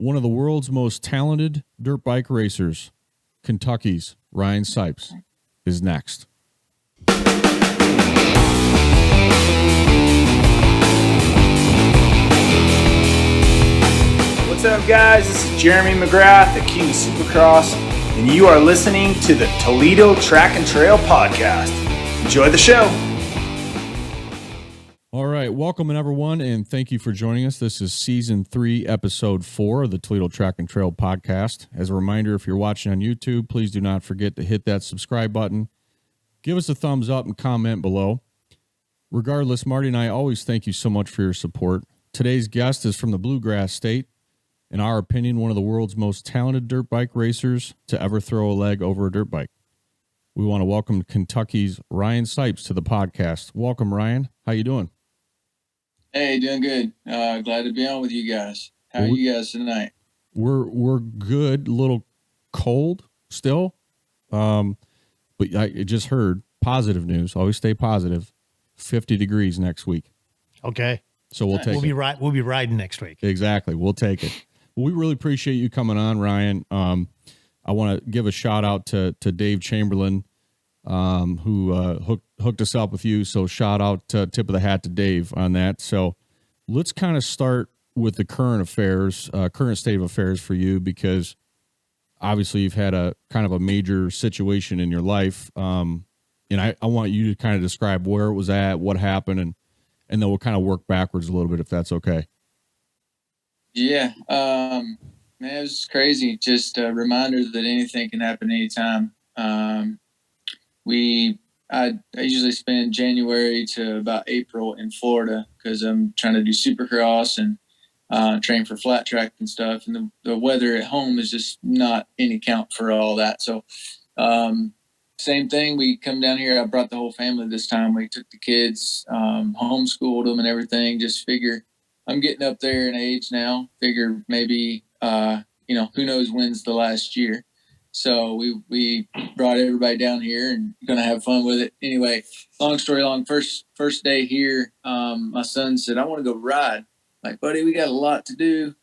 one of the world's most talented dirt bike racers, Kentucky's Ryan Sipes, is next. What's up, guys? This is Jeremy McGrath, the King of Supercross, and you are listening to the Toledo Track and Trail Podcast. Enjoy the show. All right, welcome everyone, and thank you for joining us. This is Season 3, Episode 4 of the Toledo Track and Trail Podcast. As a reminder, if you're watching on YouTube, please do not forget to hit that subscribe button. Give us a thumbs up and comment below. Regardless, Marty and I always thank you so much for your support. Today's guest is from the Bluegrass State. In our opinion, one of the world's most talented dirt bike racers to ever throw a leg over a dirt bike. We want to welcome Kentucky's Ryan Sipes to the podcast. Welcome, Ryan. How you doing? Hey, doing good. Glad to be on with you guys. How are you guys tonight? We're good. A little cold still, but I just heard positive news. Always stay positive. 50 degrees next week. Okay. So we'll take it. We'll be riding next week. Exactly. We'll take it. Well, we really appreciate you coming on, Ryan. I want to give a shout out to Dave Chamberlain, who hooked us up with you. So shout out, tip of the hat to Dave on that. So let's kind of start with the current state of affairs for you, because obviously you've had a kind of a major situation in your life. And I want you to kind of describe where it was at, what happened, and then we'll kind of work backwards a little bit, if that's okay. Yeah. Man, it was crazy. Just a reminder that anything can happen anytime. I usually spend January to about April in Florida because I'm trying to do supercross and train for flat track and stuff. And the weather at home is just not any count for all that. So, same thing. We come down here. I brought the whole family this time. We took the kids, homeschooled them and everything. Just figure I'm getting up there in age now. Figure maybe, who knows when's the last year. So we brought everybody down here and gonna have fun with it. Anyway, long story long, first day here, my son said, I want to go ride. Like, buddy, we got a lot to do.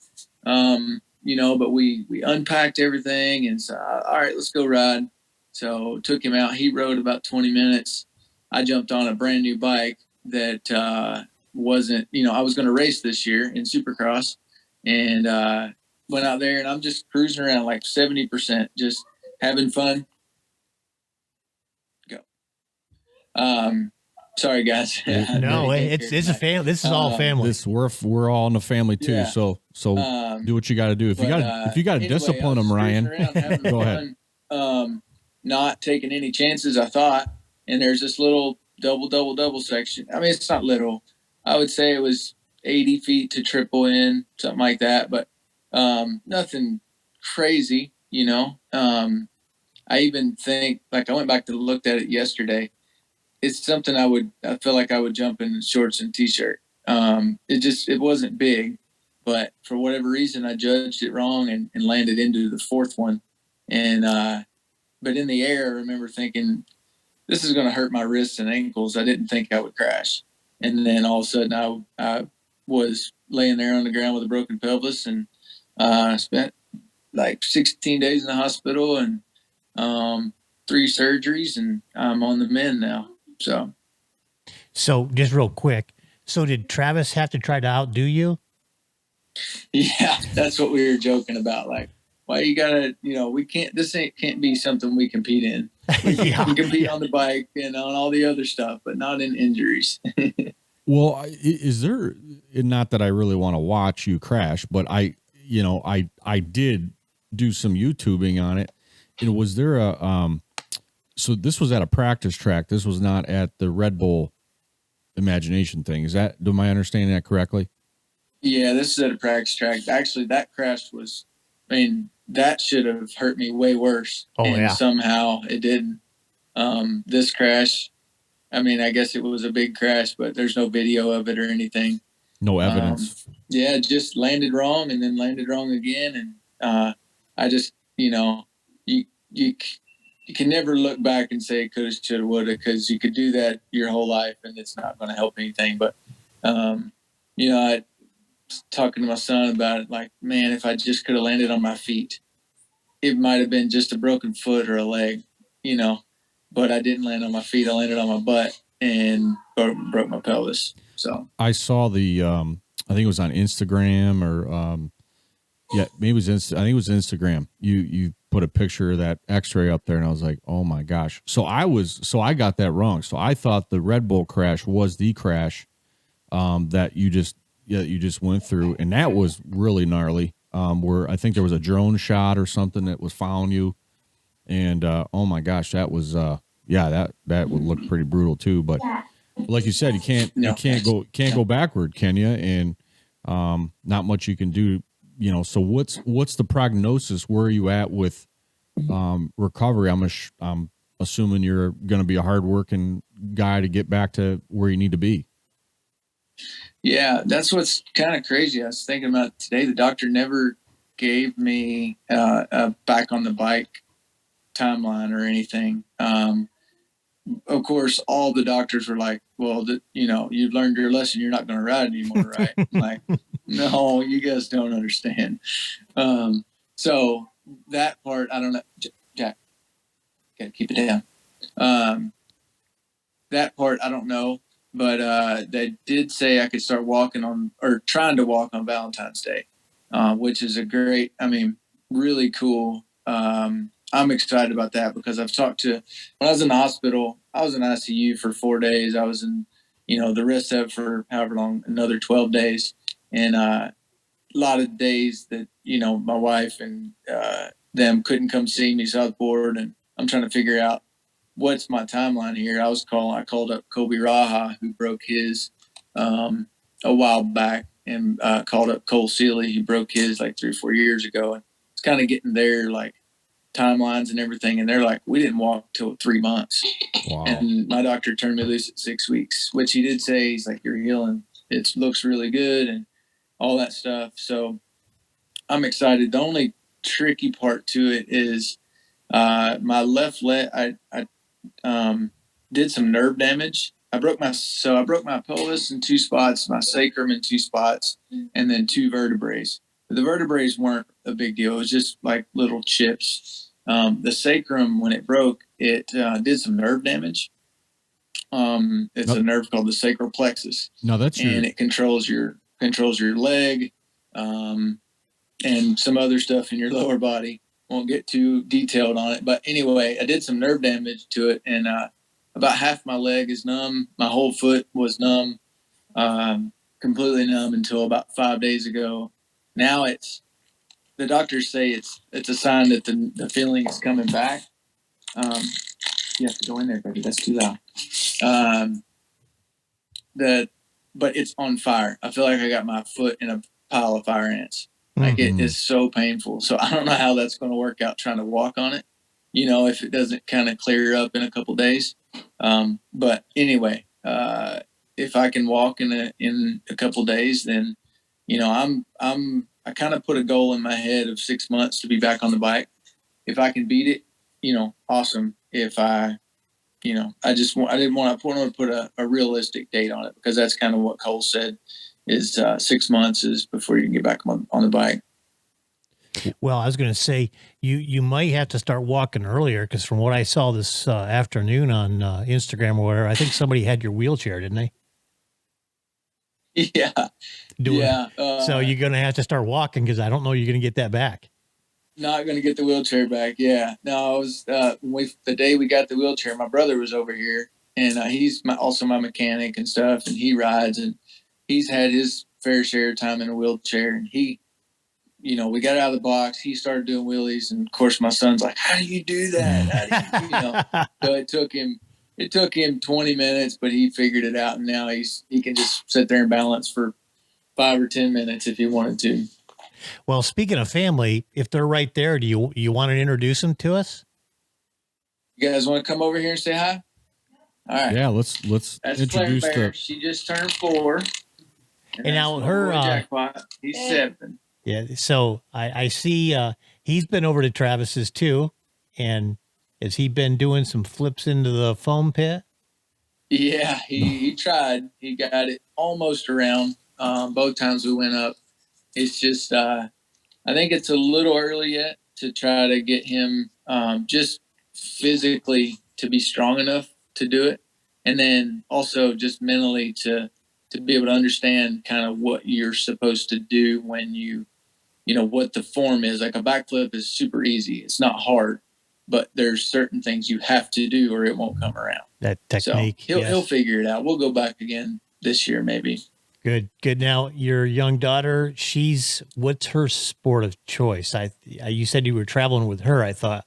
But we unpacked everything and said, all right, let's go ride. So took him out. He rode about 20 minutes. I jumped on a brand new bike that wasn't, I was going to race this year in supercross, and went out there, and I'm just cruising around like 70%, just having fun. Go. Sorry, guys. No, it's a family. This is all family. We're all in the family too. Yeah. So do what you got to do. If you got to discipline them, Ryan, go ahead. Not taking any chances, I thought. And there's this little double section. I mean, it's not little. I would say it was 80 feet to triple in, something like that. But nothing crazy, I even think, like, I went back to looked at it yesterday. It's something I feel like I would jump in shorts and t-shirt. It wasn't big, but for whatever reason, I judged it wrong and landed into the fourth one. And, but in the air, I remember thinking, this is going to hurt my wrists and ankles. I didn't think I would crash. And then all of a sudden I was laying there on the ground with a broken pelvis, and spent like 16 days in the hospital and 3 surgeries, and I'm on the mend now. So just real quick. So did Travis have to try to outdo you? Yeah, that's what we were joking about. Like, why you gotta, can't be something we compete in. We can compete on the bike and on all the other stuff, but not in injuries. Well, is there, not that I really want to watch you crash, but I did do some YouTubing on it. And was there so this was at a practice track. This was not at the Red Bull Imagination thing. Am I understanding that correctly? Yeah, this is at a practice track. Actually, that crash that should have hurt me way worse. Oh, yeah. Somehow it didn't. This crash, I guess it was a big crash, but there's no video of it or anything. No evidence. Yeah, just landed wrong and then landed wrong again. And I just, you can never look back and say coulda, shoulda, woulda, because you could do that your whole life and it's not going to help anything. But, talking to my son about it. Like, man, if I just could have landed on my feet, it might have been just a broken foot or a leg, but I didn't land on my feet. I landed on my butt and broke my pelvis. So I saw the, I think it was on Instagram or, maybe it was I think it was Instagram. You put a picture of that X-ray up there, and I was like, oh my gosh. So I got that wrong. So I thought the Red Bull crash was the crash, that you just went through, and that was really gnarly. Where I think there was a drone shot or something that was following you, and oh my gosh, that was that would look pretty brutal too. But like you said, you can't go backward, can you? And not much you can do. So what's the prognosis? Where are you at with recovery? I'm assuming you're going to be a hardworking guy to get back to where you need to be. Yeah, that's what's kind of crazy. I was thinking about today. The doctor never gave me a back on the bike timeline or anything. Of course, all the doctors were like, well, you've learned your lesson. You're not going to ride anymore, right? Like, no, you guys don't understand. So that part, I don't know. Jack, gotta keep it down. That part, I don't know. But they did say I could start trying to walk on Valentine's Day, which is really cool. I'm excited about that because I've talked to, when I was in the hospital, I was in ICU for 4 days. I was in, the rest of it for however long, another 12 days. And a lot of days that, my wife and them couldn't come see me. So I was bored, and I'm trying to figure out what's my timeline here. I called up Kobe Raha, who broke his a while back, and called up Cole Seeley, who broke his like 3 or 4 years ago. And it's kind of getting their like timelines and everything. And they're like, we didn't walk till 3 months. Wow. And my doctor turned me loose at 6 weeks, which he did say, he's like, you're healing. It looks really good and all that stuff. So I'm excited. The only tricky part to it is my left leg. I did some nerve damage. I broke my pelvis in 2 spots, my sacrum in 2 spots, and then 2 vertebrae. The vertebrae weren't a big deal. It was just like little chips. The sacrum, when it broke, it did some nerve damage. It's a nerve called the sacral plexus. No, that's and it controls your leg, and some other stuff in your lower body. Won't get too detailed on it, but anyway, I did some nerve damage to it, and about half my leg is numb. My whole foot was numb, completely numb until about 5 days ago. Now the doctors say it's a sign that the feeling is coming back. You have to go in there, baby. That's too loud. But it's on fire. I feel like I got my foot in a pile of fire ants. Like it is so painful. So I don't know how that's going to work out trying to walk on it, if it doesn't kind of clear up in a couple of days. But anyway, if I can walk in a couple of days, then, I kind of put a goal in my head of 6 months to be back on the bike. If I can beat it, awesome. If I didn't want to put a realistic date on it, because that's kind of what Cole said is 6 months is before you can get back on the bike. Well, I was going to say you might have to start walking earlier, because from what I saw this afternoon on Instagram or whatever, I think somebody had your wheelchair, didn't they? Yeah. So you're going to have to start walking, because I don't know you're going to get that back. Not going to get the wheelchair back. Yeah. No, I was the day we got the wheelchair, my brother was over here, and he's also my mechanic and stuff, and he rides, and he's had his fair share of time in a wheelchair, and he, we got out of the box, he started doing wheelies, and of course my son's like, how do you do that? So it took him 20 minutes, but he figured it out, and now he can just sit there and balance for 5 or 10 minutes if he wanted to. Well, speaking of family, if they're right there, do you want to introduce them to us? You guys want to come over here and say hi? All right. Yeah, let's That's introduce Claire. She just turned 4. And now her Jackpot. He's 7. Yeah. So I see he's been over to Travis's too, and has he been doing some flips into the foam pit? Yeah, he tried. He got it almost around. Both times we went up, It's just, I think it's a little early yet to try to get him just physically to be strong enough to do it. And then also just mentally to be able to understand kind of what you're supposed to do when you know, what the form is. Like a backflip is super easy. It's not hard, but there's certain things you have to do or it won't come around. That technique. So he'll figure it out. We'll go back again this year, maybe. Good. Now, your young daughter, what's her sport of choice? You said you were traveling with her. I thought.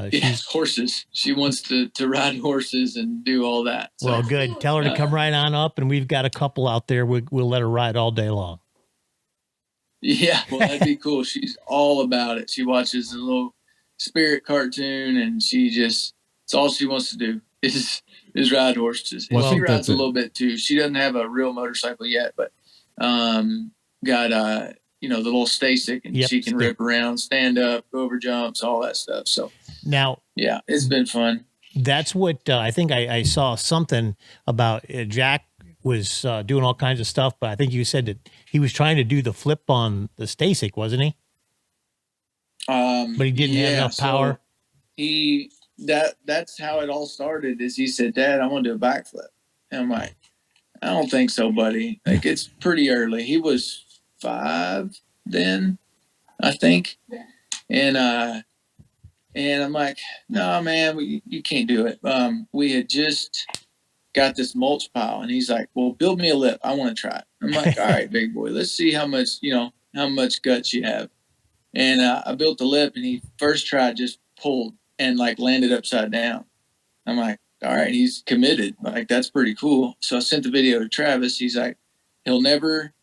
She's horses. She wants to ride horses and do all that. So, well, good. Tell her to come right on up, and we've got a couple out there. We'll let her ride all day long. Yeah, well, that'd be cool. She's all about it. She watches the little Spirit cartoon, and it's all she wants to do is ride horses. Well, she rides a little bit too. She doesn't have a real motorcycle yet, but got the little Stasic, and she can rip around, stand up, go over jumps, all that stuff. So now, yeah, it's been fun. That's what I think I saw something about. Jack was doing all kinds of stuff, but I think you said that he was trying to do the flip on the Stasic, wasn't he? But he didn't have enough power. So that's how it all started. Is he said, "Dad, I want to do a backflip," and I'm like, "I don't think so, buddy. Like it's pretty early." He was 5 then, I think, and I'm like, "No, man, you can't do it." We had just got this mulch pile, and he's like, "Well, build me a lip. I want to try it." I'm like, "All right, big boy, let's see how much guts you have." And I built the lip, and he first tried just pulled and like landed upside down. I'm like, "All right, he's committed. Like that's pretty cool." So I sent the video to Travis. He's like, "He'll never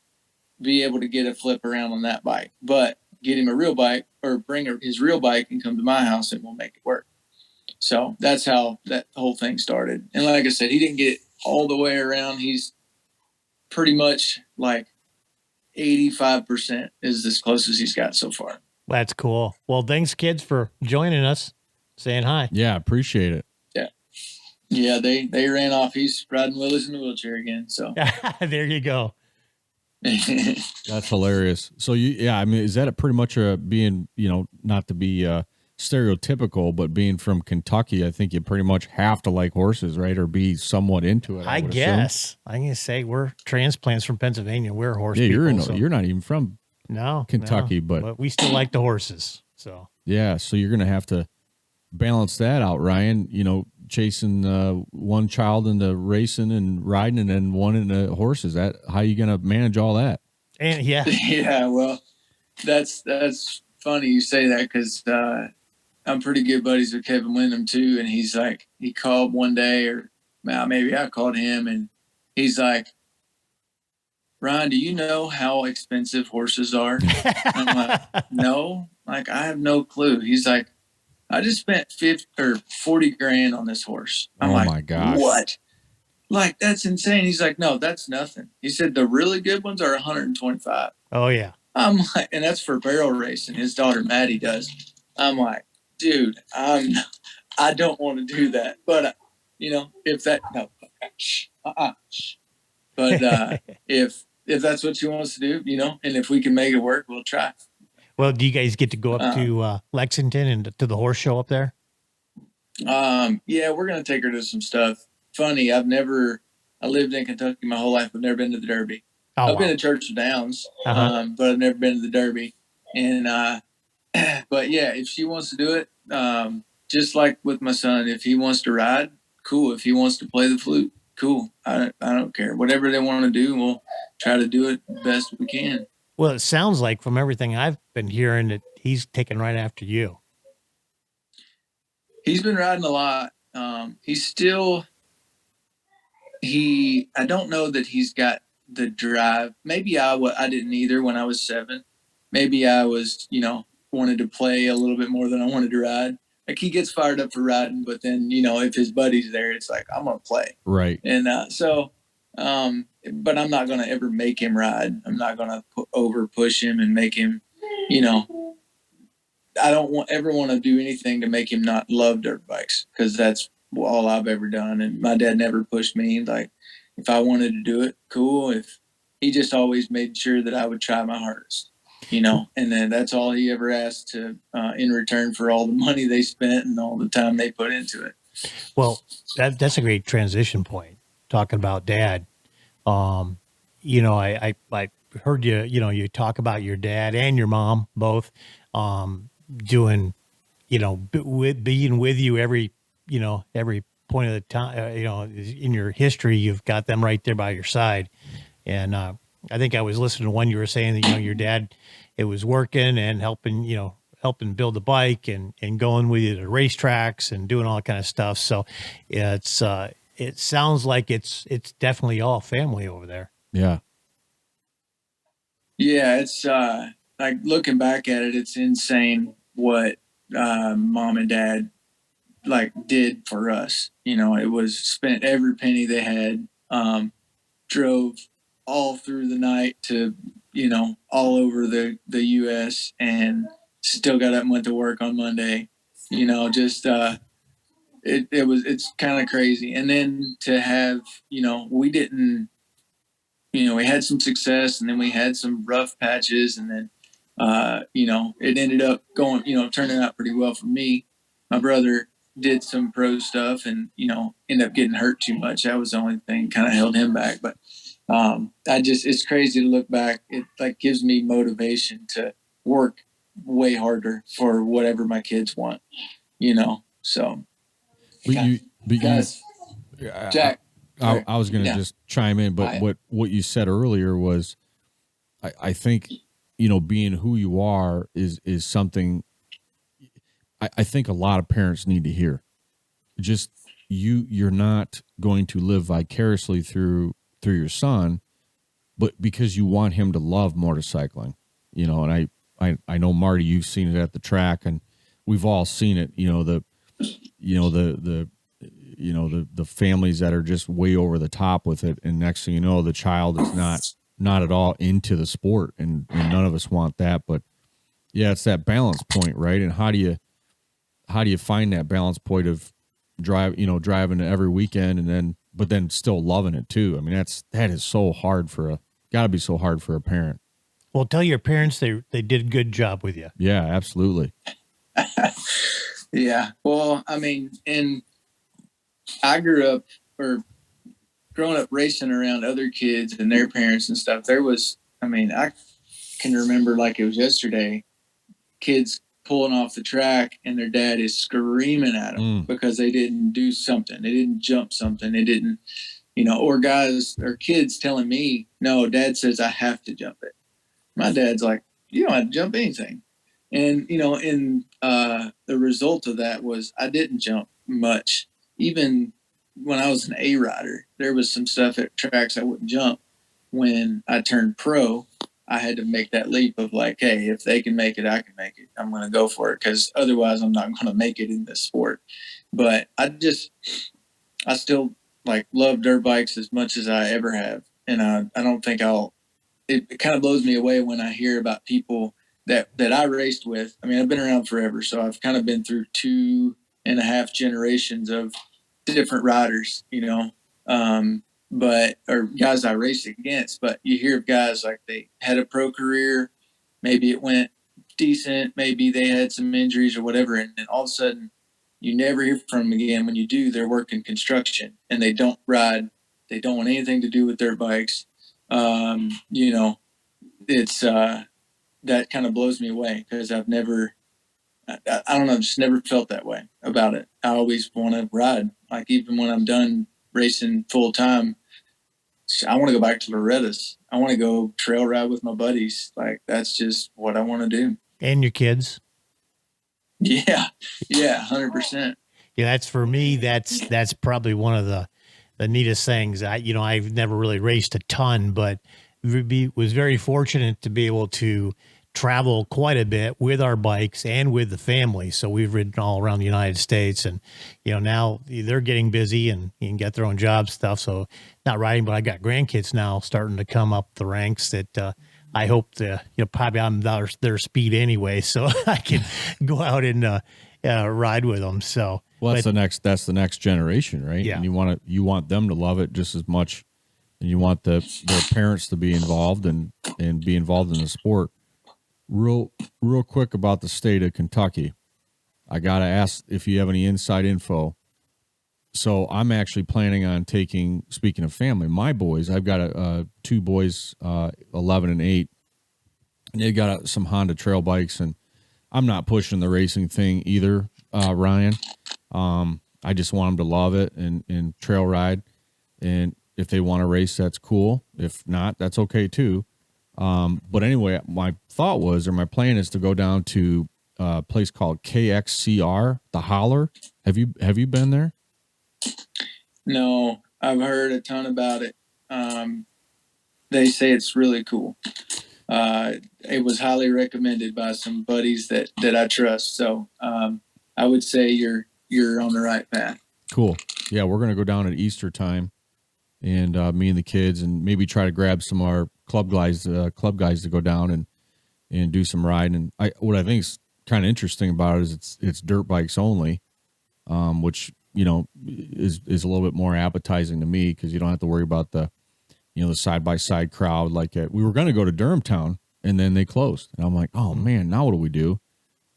be able to get a flip around on that bike, but get him a real bike or bring his real bike and come to my house and we'll make it work." So that's how that whole thing started. And like I said, he didn't get all the way around. He's pretty much like 85% is as close as he's got so far. That's cool. Well, thanks kids for joining us, saying hi. Yeah. Appreciate it. Yeah. They ran off. He's riding Willis in the wheelchair again. So there you go. That's hilarious. So is that pretty much being, not to be stereotypical, but being from Kentucky, I think you pretty much have to like horses, right? Or be somewhat into it. I guess. I'm going to say we're transplants from Pennsylvania. We're horse people. You're not even from Kentucky, but we still like the horses. So yeah. So you're going to have to balance that out, Ryan, chasing one child into racing and riding and then one into horses. That how you going to manage all that? And yeah, well, that's funny you say that because I'm pretty good buddies with Kevin Windham too. And he's like, he called one day or maybe I called him and he's like, "Ryan, do you know how expensive horses are?" I'm like, "No, like I have no clue." He's like, "I just spent 50 or 40 grand on this horse." I'm like, my gosh. "What? Like, that's insane." He's like, "No, that's nothing." He said, "The really good ones are 125. Oh yeah. I'm like, and that's for barrel racing. His daughter Maddie does. I'm like, dude, I don't want to do that. But if that but if that's what she wants to do, and if we can make it work, we'll try. Well, do you guys get to go up to Lexington and to the horse show up there? Yeah, we're gonna take her to some stuff. Funny, I lived in Kentucky my whole life. I've never been to the Derby. I've been to Churchill Downs, but I've never been to the Derby. And but yeah, if she wants to do it, just like with my son, if he wants to ride, cool. If he wants to play the flute, cool. I don't care. Whatever they want to do, we'll try to do it the best we can. Well, it sounds like from everything I've been hearing that he's taken right after you. He's been riding a lot. I don't know that he's got the drive. Maybe I didn't either when I was 7. Maybe I was, wanted to play a little bit more than I wanted to ride. Like he gets fired up for riding, but then, if his buddy's there, it's like, I'm going to play. Right. And but I'm not going to ever make him ride. I'm not going to over push him and make him, I don't ever want to do anything to make him not love dirt bikes because that's all I've ever done. And my dad never pushed me. Like if I wanted to do it, cool. If he just always made sure that I would try my hardest, you know, and then that's all he ever asked to, in return for all the money they spent and all the time they put into it. Well, that's a great transition point, talking about dad. You know, I heard you, you know, you talk about your dad and your mom both, doing, you know, being with you every point of the time, you know, in your history, you've got them right there by your side. And, I think I was listening to one, you were saying that, you know, your dad, it was working and helping build the bike and going with you to racetracks and doing all that kind of stuff. So it's, it sounds like it's definitely all family over there. Yeah. Yeah. It's, like looking back at it, it's insane what, mom and dad like did for us. You know, it was spent every penny they had, drove all through the night to, you know, all over the US and still got up and went to work on Monday, you know, just, it's kind of crazy. And then to have, you know, we had some success and then we had some rough patches and then, you know, it ended up going, you know, turning out pretty well for me. My brother did some pro stuff and, you know, ended up getting hurt too much. That was the only thing kind of held him back. But, it's crazy to look back. It like gives me motivation to work way harder for whatever my kids want, you know? So. Jack. I was going to just chime in, but what you said earlier was, I think, you know, being who you are is something I think a lot of parents need to hear. Just you're not going to live vicariously through your son, but because you want him to love motorcycling, you know, and I know, Marty, you've seen it at the track and we've all seen it, you know, the families that are just way over the top with it. And next thing you know, the child is not at all into the sport and none of us want that, but yeah, it's that balance point, right? And how do you find that balance point of driving every weekend but then still loving it too? I mean, that is so hard gotta be so hard for a parent. Well, tell your parents they did a good job with you. Yeah, absolutely. Yeah. Well, I mean, I growing up racing around other kids and their parents and stuff. I can remember like it was yesterday, kids pulling off the track and their dad is screaming at them because they didn't do something. They didn't jump something. They didn't, you know, or kids telling me, no, dad says I have to jump it. My dad's like, you don't have to jump anything. And, you know, the result of that was I didn't jump much. Even when I was an A rider, there was some stuff at tracks I wouldn't jump. When I turned pro, I had to make that leap of like, hey, if they can make it, I can make it. I'm going to go for it because otherwise I'm not going to make it in this sport. But I still like love dirt bikes as much as I ever have. And I don't think it kind of blows me away when I hear about people that I raced with. I mean, I've been around forever, so I've kind of been through 2.5 generations of different riders, you know, or guys I raced against. But you hear of guys like they had a pro career, maybe it went decent, maybe they had some injuries or whatever, and then all of a sudden you never hear from them again. When you do, they're working construction and they don't ride. They don't want anything to do with dirt bikes. You know, it's that kind of blows me away because I've never, I don't know, just never felt that way about it. I always want to ride. Like even when I'm done racing full time, I want to go back to Loretta's. I want to go trail ride with my buddies. Like that's just what I want to do. And your kids. Yeah. Yeah. 100%. Yeah. That's for me. That's probably one of the neatest things. I've never really raced a ton, but was very fortunate to be able to travel quite a bit with our bikes and with the family. So we've ridden all around the United States and, you know, now they're getting busy and you can get their own job stuff. So not riding, but I got grandkids now starting to come up the ranks that, I hope probably I'm their speed anyway. So I can go out and, ride with them. So, well, that's the next generation, right? Yeah. And you want them to love it just as much and you want their parents to be involved and be involved in the sport. Real quick about the state of Kentucky. I got to ask if you have any inside info. So I'm actually planning on taking, speaking of family, my boys, I've got two boys, 11 and 8, and they got some Honda trail bikes, and I'm not pushing the racing thing either, Ryan. I just want them to love it and trail ride. And if they want to race, that's cool. If not, that's okay too. But anyway, my thought was, or my plan is to go down to a place called KXCR, the Holler. Have you been there? No, I've heard a ton about it. They say it's really cool. It was highly recommended by some buddies that I trust. So I would say you're on the right path. Cool. Yeah, we're gonna go down at Easter time, and me and the kids, and maybe try to grab some of our club guys to go down and do some riding. And what I think is kind of interesting about it is it's dirt bikes only, which is a little bit more appetizing to me, because you don't have to worry about the side-by-side crowd. We were going to go to Durham Town, and then they closed, and I'm like, oh man, now what do we do?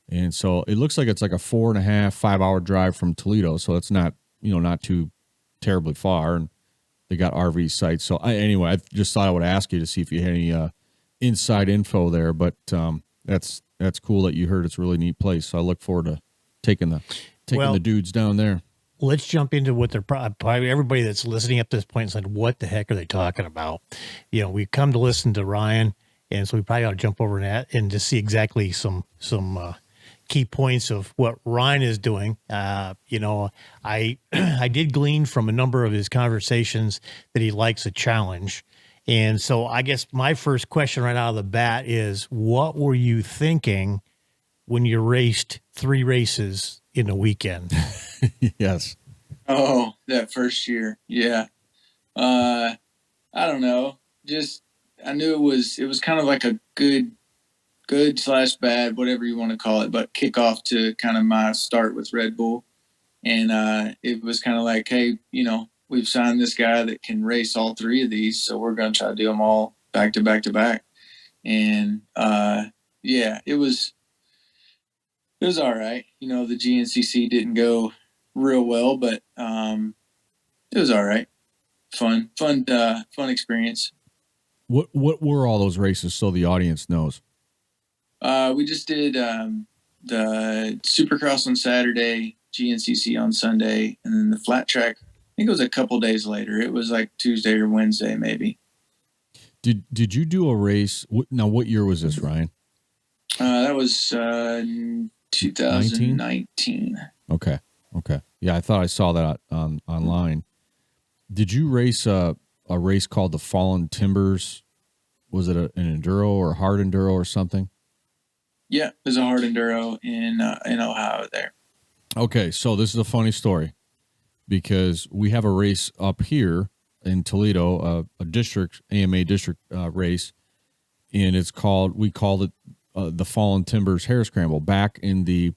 And so it looks like it's like a 4.5-5 hour drive from Toledo, so it's not not too terribly far, and they got RV sites. So I just thought I would ask you to see if you had any inside info there, but that's cool that you heard it's a really neat place. So I look forward to taking the dudes down there. Let's jump into what they're probably everybody that's listening up to this point and said, what the heck are they talking about? We've come to listen to Ryan, and so we probably ought to jump over that and just see exactly some key points of what Ryan is doing. I did glean from a number of his conversations that he likes a challenge. And so I guess my first question right out of the bat is, what were you thinking when you raced 3 races in a weekend? Yes. Oh, that first year. Yeah. I don't know. Just, I knew it was kind of like a good/bad, whatever you want to call it, but kickoff to kind of my start with Red Bull. And it was kind of like, hey, we've signed this guy that can race all 3 of these, so we're going to try to do them all back to back to back. And yeah, it was all right. The GNCC didn't go real well, but it was all right. Fun experience. What were all those races, so the audience knows? We just did the Supercross on Saturday, GNCC on Sunday, and then the flat track, I think it was a couple days later. It was like Tuesday or Wednesday, maybe. Did you do a race? Now, what year was this, Ryan? That was 2019. Okay. Yeah, I thought I saw that online. Did you race a race called the Fallen Timbers? Was it an enduro or a hard enduro or something? Yeah, it was a hard enduro in Ohio there. Okay, so this is a funny story, because we have a race up here in Toledo, a district AMA district race, and we called it the Fallen Timbers Hare Scramble. Back in the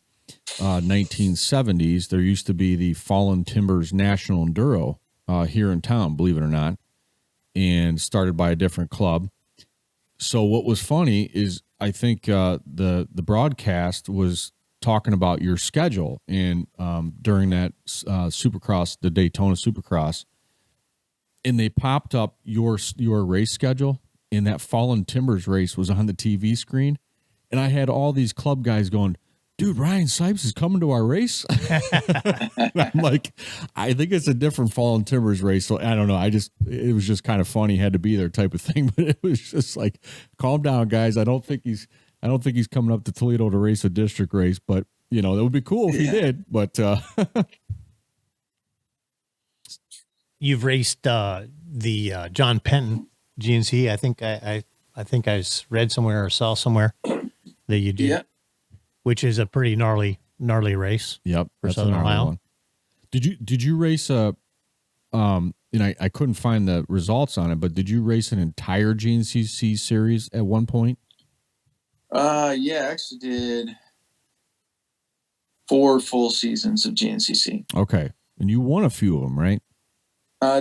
1970s, there used to be the Fallen Timbers National Enduro here in town, believe it or not, and started by a different club. So what was funny is, I think the broadcast was talking about your schedule, and during that Supercross, the Daytona Supercross, and they popped up your race schedule, and that Fallen Timbers race was on the TV screen, and I had all these club guys going, dude, Ryan Sipes is coming to our race. I'm like, I think it's a different Fallen Timbers race. So I don't know. It was just kind of funny, had to be there type of thing. But it was just like, calm down, guys. I don't think he's coming up to Toledo to race a district race, but that would be cool if he did. But You've raced the John Penton GNC. I think I read somewhere or saw somewhere that you did. Yeah. Which is a pretty gnarly race. Yep, for that's Southern Ohio. One. Did you race I couldn't find the results on it, but did you race an entire GNCC series at one point? Yeah, I actually did 4 full seasons of GNCC. Okay, and you won a few of them, right?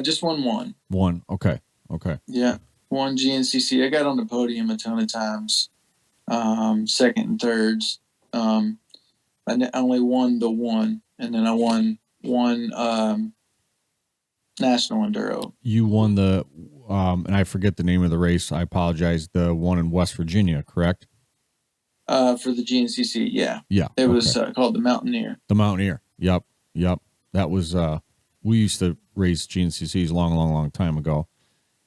Just won one. One. Okay. Okay. Yeah. Won GNCC. I got on the podium a ton of times. Second and thirds. I only won the one, and then I won one national enduro. You won the, and I forget the name of the race. I apologize. The one in West Virginia, correct? For the GNCC, yeah. Yeah. It was called the Mountaineer. The Mountaineer. Yep. That was, we used to race GNCCs long time ago.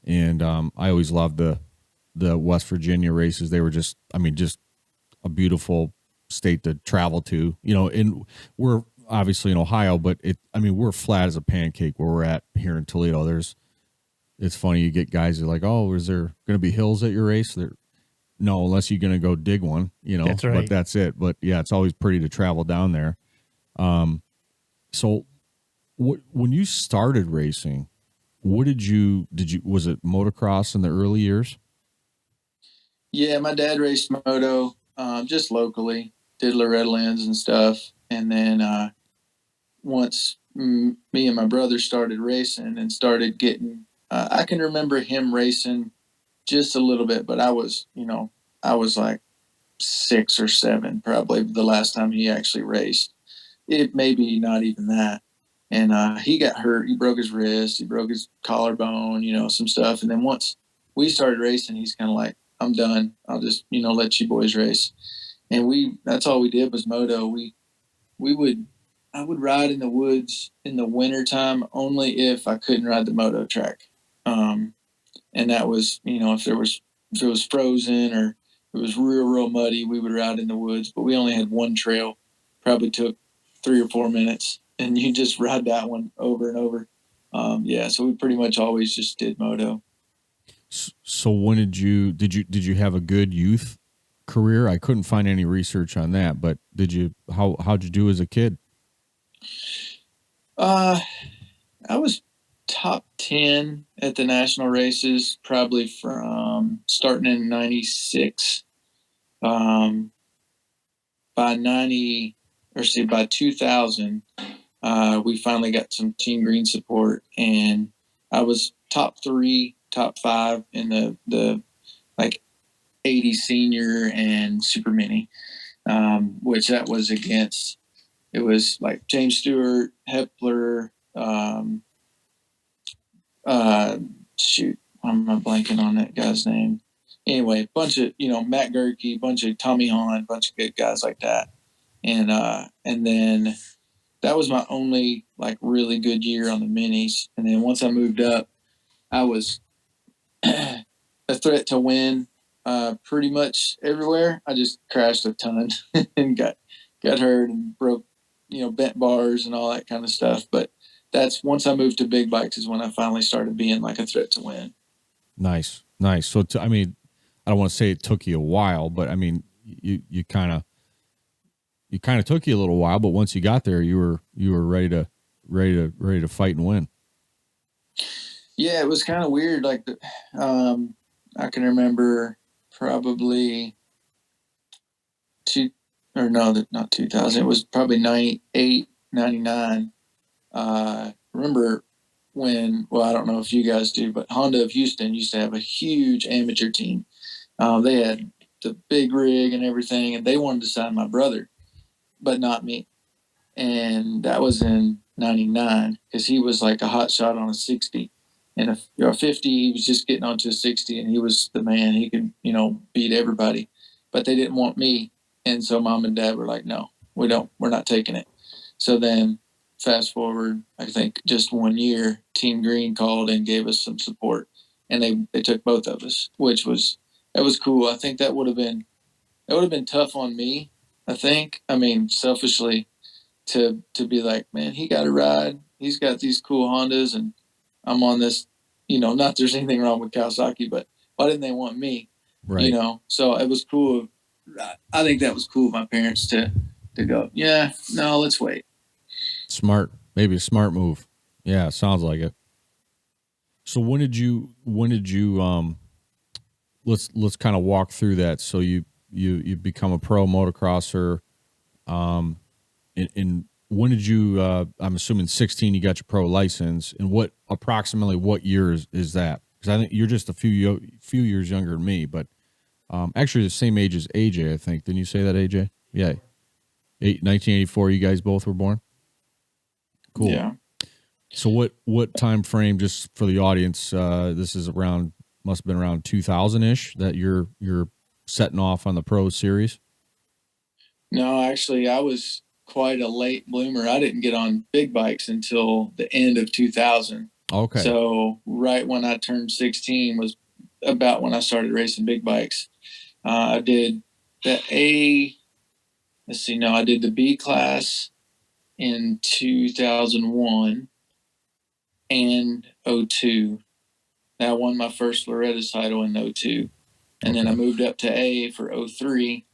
And I always loved the West Virginia races. They were just a beautiful state to travel to, and we're obviously in Ohio, but we're flat as a pancake where we're at here in Toledo. It's funny. You get guys that are like, oh, is there going to be hills at your race? No, unless you're going to go dig one, That's right. but that's it. But yeah, it's always pretty to travel down there. So when you started racing, what was it motocross in the early years? Yeah, my dad raced moto, just locally, did Lorettalands and stuff. And then once me and my brother started racing and started getting, I can remember him racing just a little bit, but I was like 6 or 7, probably the last time he actually raced. It maybe not even that. And he got hurt. He broke his wrist. He broke his collarbone, some stuff. And then once we started racing, he's kind of like, I'm done. I'll just, let you boys race. And that's all we did was moto. I would ride in the woods in the wintertime only if I couldn't ride the moto track. And that was, if it was frozen or it was real muddy, we would ride in the woods, but we only had one trail, probably took 3 or 4 minutes, and you just ride that one over and over. So we pretty much always just did moto. So when did you have a good youth career? I couldn't find any research on that, but how'd you do as a kid? I was top 10 at the national races, probably from starting in 96. By 2000, we finally got some Team Green support, and I was top 3, top 5 in the like 80 senior and super mini, which that was against, it was like James Stewart, Hepler, shoot, why am I blanking on that guy's name? Anyway, bunch of, Matt Gerke, bunch of Tommy Hahn, bunch of good guys like that. And then that was my only like really good year on the minis. And then once I moved up, I was a threat to win pretty much everywhere. I just crashed a ton and got hurt and broke, bent bars and all that kind of stuff. But that's once I moved to big bikes is when I finally started being like a threat to win. Nice. So, I don't want to say it took you a while, but you kind of took you a little while, but once you got there, you were ready to fight and win. Yeah, it was kind of weird. Like, I can remember probably not 2000. It was probably 98, 99. Remember when, I don't know if you guys do, but Honda of Houston used to have a huge amateur team. They had the big rig and everything, and they wanted to sign my brother, but not me. And that was in 99 because he was like a hot shot on a 60. And a 50, he was just getting onto a 60, and he was the man. He could, beat everybody. But they didn't want me. And so mom and dad were like, no, we're not taking it. So then fast forward, I think just 1 year, Team Green called and gave us some support. And they took both of us, that was cool. I think that would have been tough on me, I think. Selfishly, to be like, man, he got a ride. He's got these cool Hondas, and I'm on this, not there's anything wrong with Kawasaki, but why didn't they want me? Right. So it was cool. I think that was cool of my parents to go, yeah, no, let's wait. Smart, maybe a smart move. Yeah, sounds like it. So when did you let's kind of walk through that. So you become a pro motocrosser, and when did you I'm assuming 16 you got your pro license, and approximately what year is that? because I think you're just a few years younger than me, but actually the same age as AJ, I think. Didn't you say that, AJ? Yeah. 1984, you guys both were born? Cool. Yeah. So what time frame, just for the audience, this is around, must have been around 2000-ish that you're setting off on the pro series? No, actually, I was quite a late bloomer. I didn't get on big bikes until the end of 2000. Okay. So right when I turned 16 was about when I started racing big bikes. I did the I did the B class in 2001 and 02. I won my first Loretta's title in 02. And then I moved up to A for 03.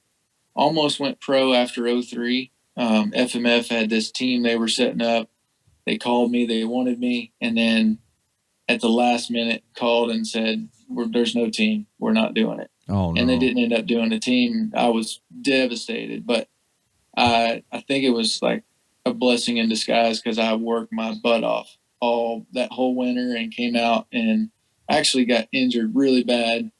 Almost went pro after 03. FMF had this team they were setting up. They called me, they wanted me, and then at the last minute called and said, there's no team. We're not doing it. Oh, no. And they didn't end up doing a team. I was devastated, but I think it was like a blessing in disguise because I worked my butt off all that whole winter and came out and actually got injured really bad.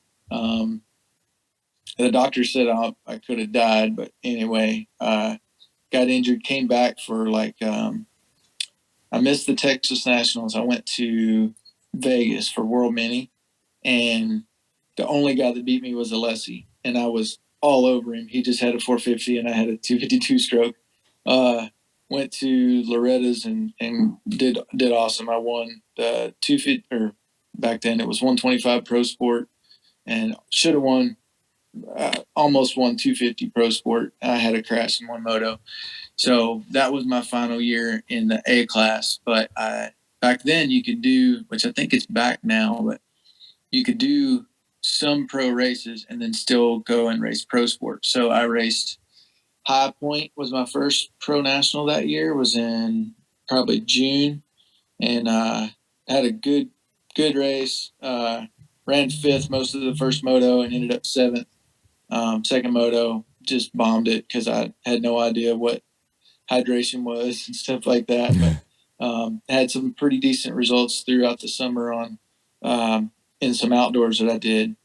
The doctor said I could have died, but anyway, got injured, came back for I missed the Texas Nationals. I went to Vegas for World Mini, and the only guy that beat me was Alessi, and I was all over him. He just had a 450 and I had a 252 stroke. Went to Loretta's and did awesome. I won the 250, or back then it was 125 Pro Sport, and should have won, almost won 250 Pro Sport. I had a crash in one moto. So that was my final year in the A class. But back then you could do, which I think it's back now, but you could do some pro races and then still go and race pro sport. So I raced High Point, was my first pro national that year, was in probably June, and had a good race. Ran fifth most of the first moto and ended up seventh. Second moto, just bombed it because I had no idea what hydration was and stuff like that. But had some pretty decent results throughout the summer on in some outdoors that I did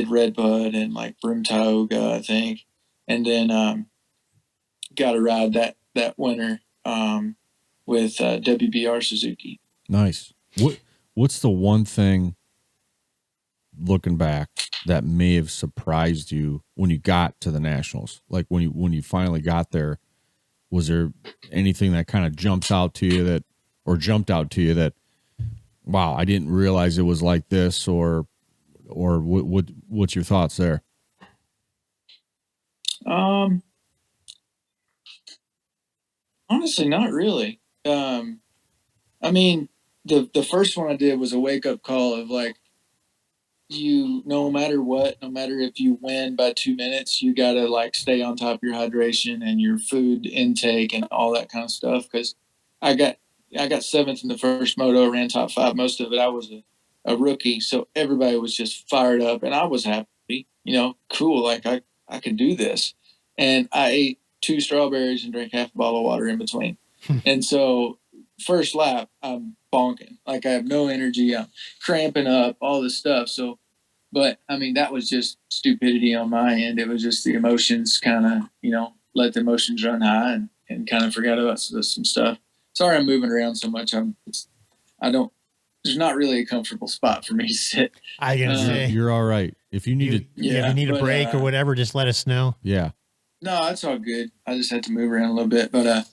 Red Bud and like Broom Tioga, I think, and then got a ride that winter with WBR Suzuki. Nice. What's the one thing, looking back, that may have surprised you when you got to the Nationals? Like when you finally got there, was there anything that kind of jumped out to you that, wow, I didn't realize it was like this, or what's your thoughts there? Honestly, not really. I mean, the first one I did was a wake up call of like, no matter what, no matter if you win by 2 minutes, you got to like stay on top of your hydration and your food intake and all that kind of stuff. Cause I got seventh in the first moto, ran top 5. Most of it, I was a rookie. So everybody was just fired up and I was happy, cool. Like I could do this. And I ate 2 strawberries and drank half a bottle of water in between. And so first lap, I'm bonking. Like I have no energy. I'm cramping up, all this stuff. So, but I mean, that was just stupidity on my end. It was just the emotions kind of, let the emotions run high and kind of forgot about some stuff. Sorry, I'm moving around so much. There's not really a comfortable spot for me to sit. I can say you're all right. If you need if you need a break or whatever, just let us know. Yeah. No, that's all good. I just had to move around a little bit, but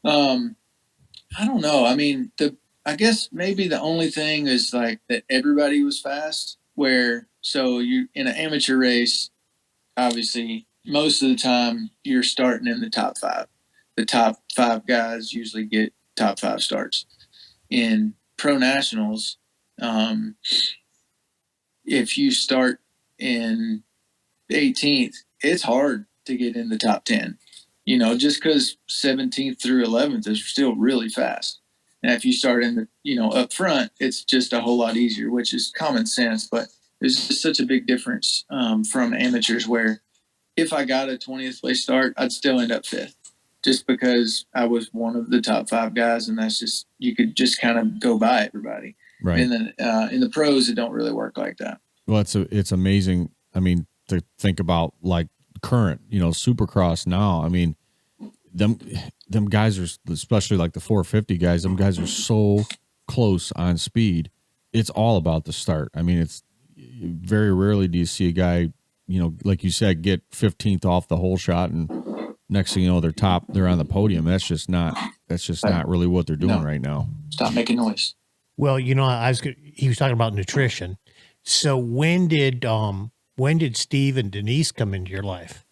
I don't know. I mean, I guess maybe the only thing is like that everybody was fast. So you in an amateur race, obviously most of the time you're starting in the top 5. The top 5 guys usually get top 5 starts. In pro nationals, if you start in 18th, it's hard to get in the top 10. Just because 17th through 11th is still really fast. And if you start in the, up front, it's just a whole lot easier, which is common sense. But there's just such a big difference from amateurs where if I got a 20th place start, I'd still end up 5th just because I was one of the top 5 guys. And that's just, you could just kind of go by everybody. Right. And then in the pros, it don't really work like that. Well, it's amazing. I mean, to think about like current, supercross now. I mean, them guys are, especially like the 450 guys. Them guys are so close on speed. It's all about the start. I mean, it's very rarely do you see a guy, like you said, get 15th off the hole shot, and next thing you know, they're on the podium. That's just not really what they're doing right now. Stop making noise. Well, he was talking about nutrition. So when did Steve and Denise come into your life?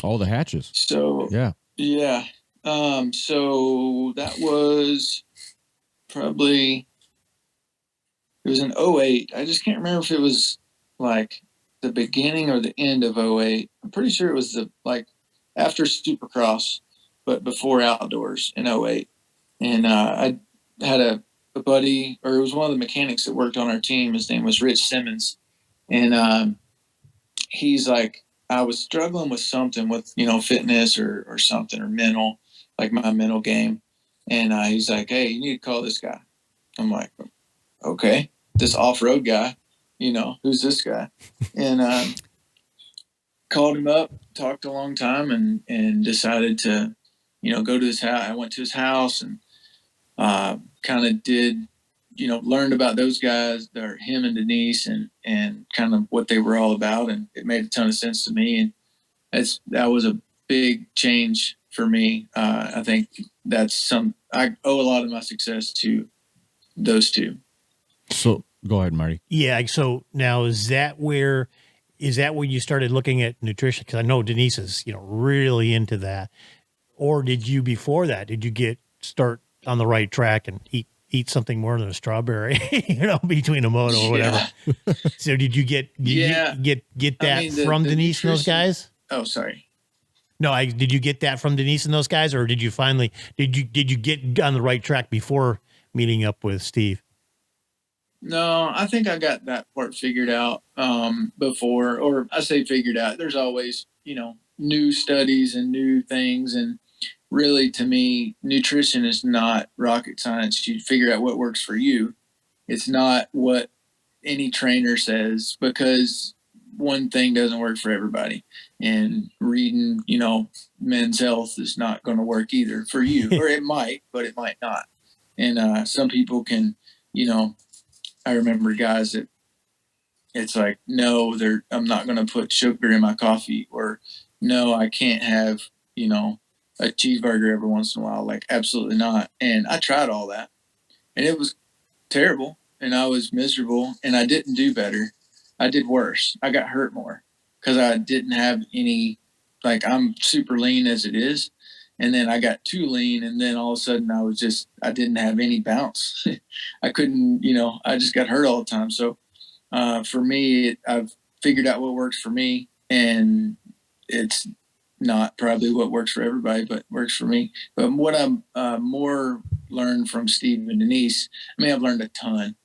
All the hatches. So yeah. So that was probably, it was in 08. I just can't remember if it was like the beginning or the end of 08. I'm pretty sure it was after Supercross, but before outdoors in 08. And I had a buddy, or it was one of the mechanics that worked on our team. His name was Rich Simmons. And he's like, I was struggling with something with, fitness or something, or mental, like my mental game. And he's like, hey, you need to call this guy. I'm like, okay, this off-road guy, who's this guy? And called him up, talked a long time, and decided to, go to his house. I went to his house and kind of did, learned about those guys, him and Denise, and kind of what they were all about. And it made a ton of sense to me. And that was a big change for me. I think I owe a lot of my success to those two. So go ahead, Marty. Yeah. So now is that where you started looking at nutrition? Cause I know Denise is, really into that. Or did you, before that, start on the right track and eat something more than a strawberry, between a moto or whatever. Yeah. So did you get that from Denise and those guys? Oh, sorry. No, did you get that from Denise and those guys, or did you get on the right track before meeting up with Steve? No, I think I got that part figured out before, or I say figured out. There's always, new studies and new things. And really, to me, nutrition is not rocket science. You figure out what works for you. It's not what any trainer says, because one thing doesn't work for everybody. And reading, Men's Health is not going to work either for you, or it might, but it might not. And some people can, I remember guys that it's like, no, I'm not going to put sugar in my coffee, or no, I can't have, a cheeseburger every once in a while. Like, absolutely not. And I tried all that, and it was terrible, and I was miserable, and I didn't do better. I did worse. I got hurt more because I didn't have any, I'm super lean as it is. And then I got too lean, and then all of a sudden I didn't have any bounce. I couldn't, I just got hurt all the time. So for me, I've figured out what works for me, and it's not probably what works for everybody, but works for me. But what I'm more learned from Steve and Denise, I've learned a ton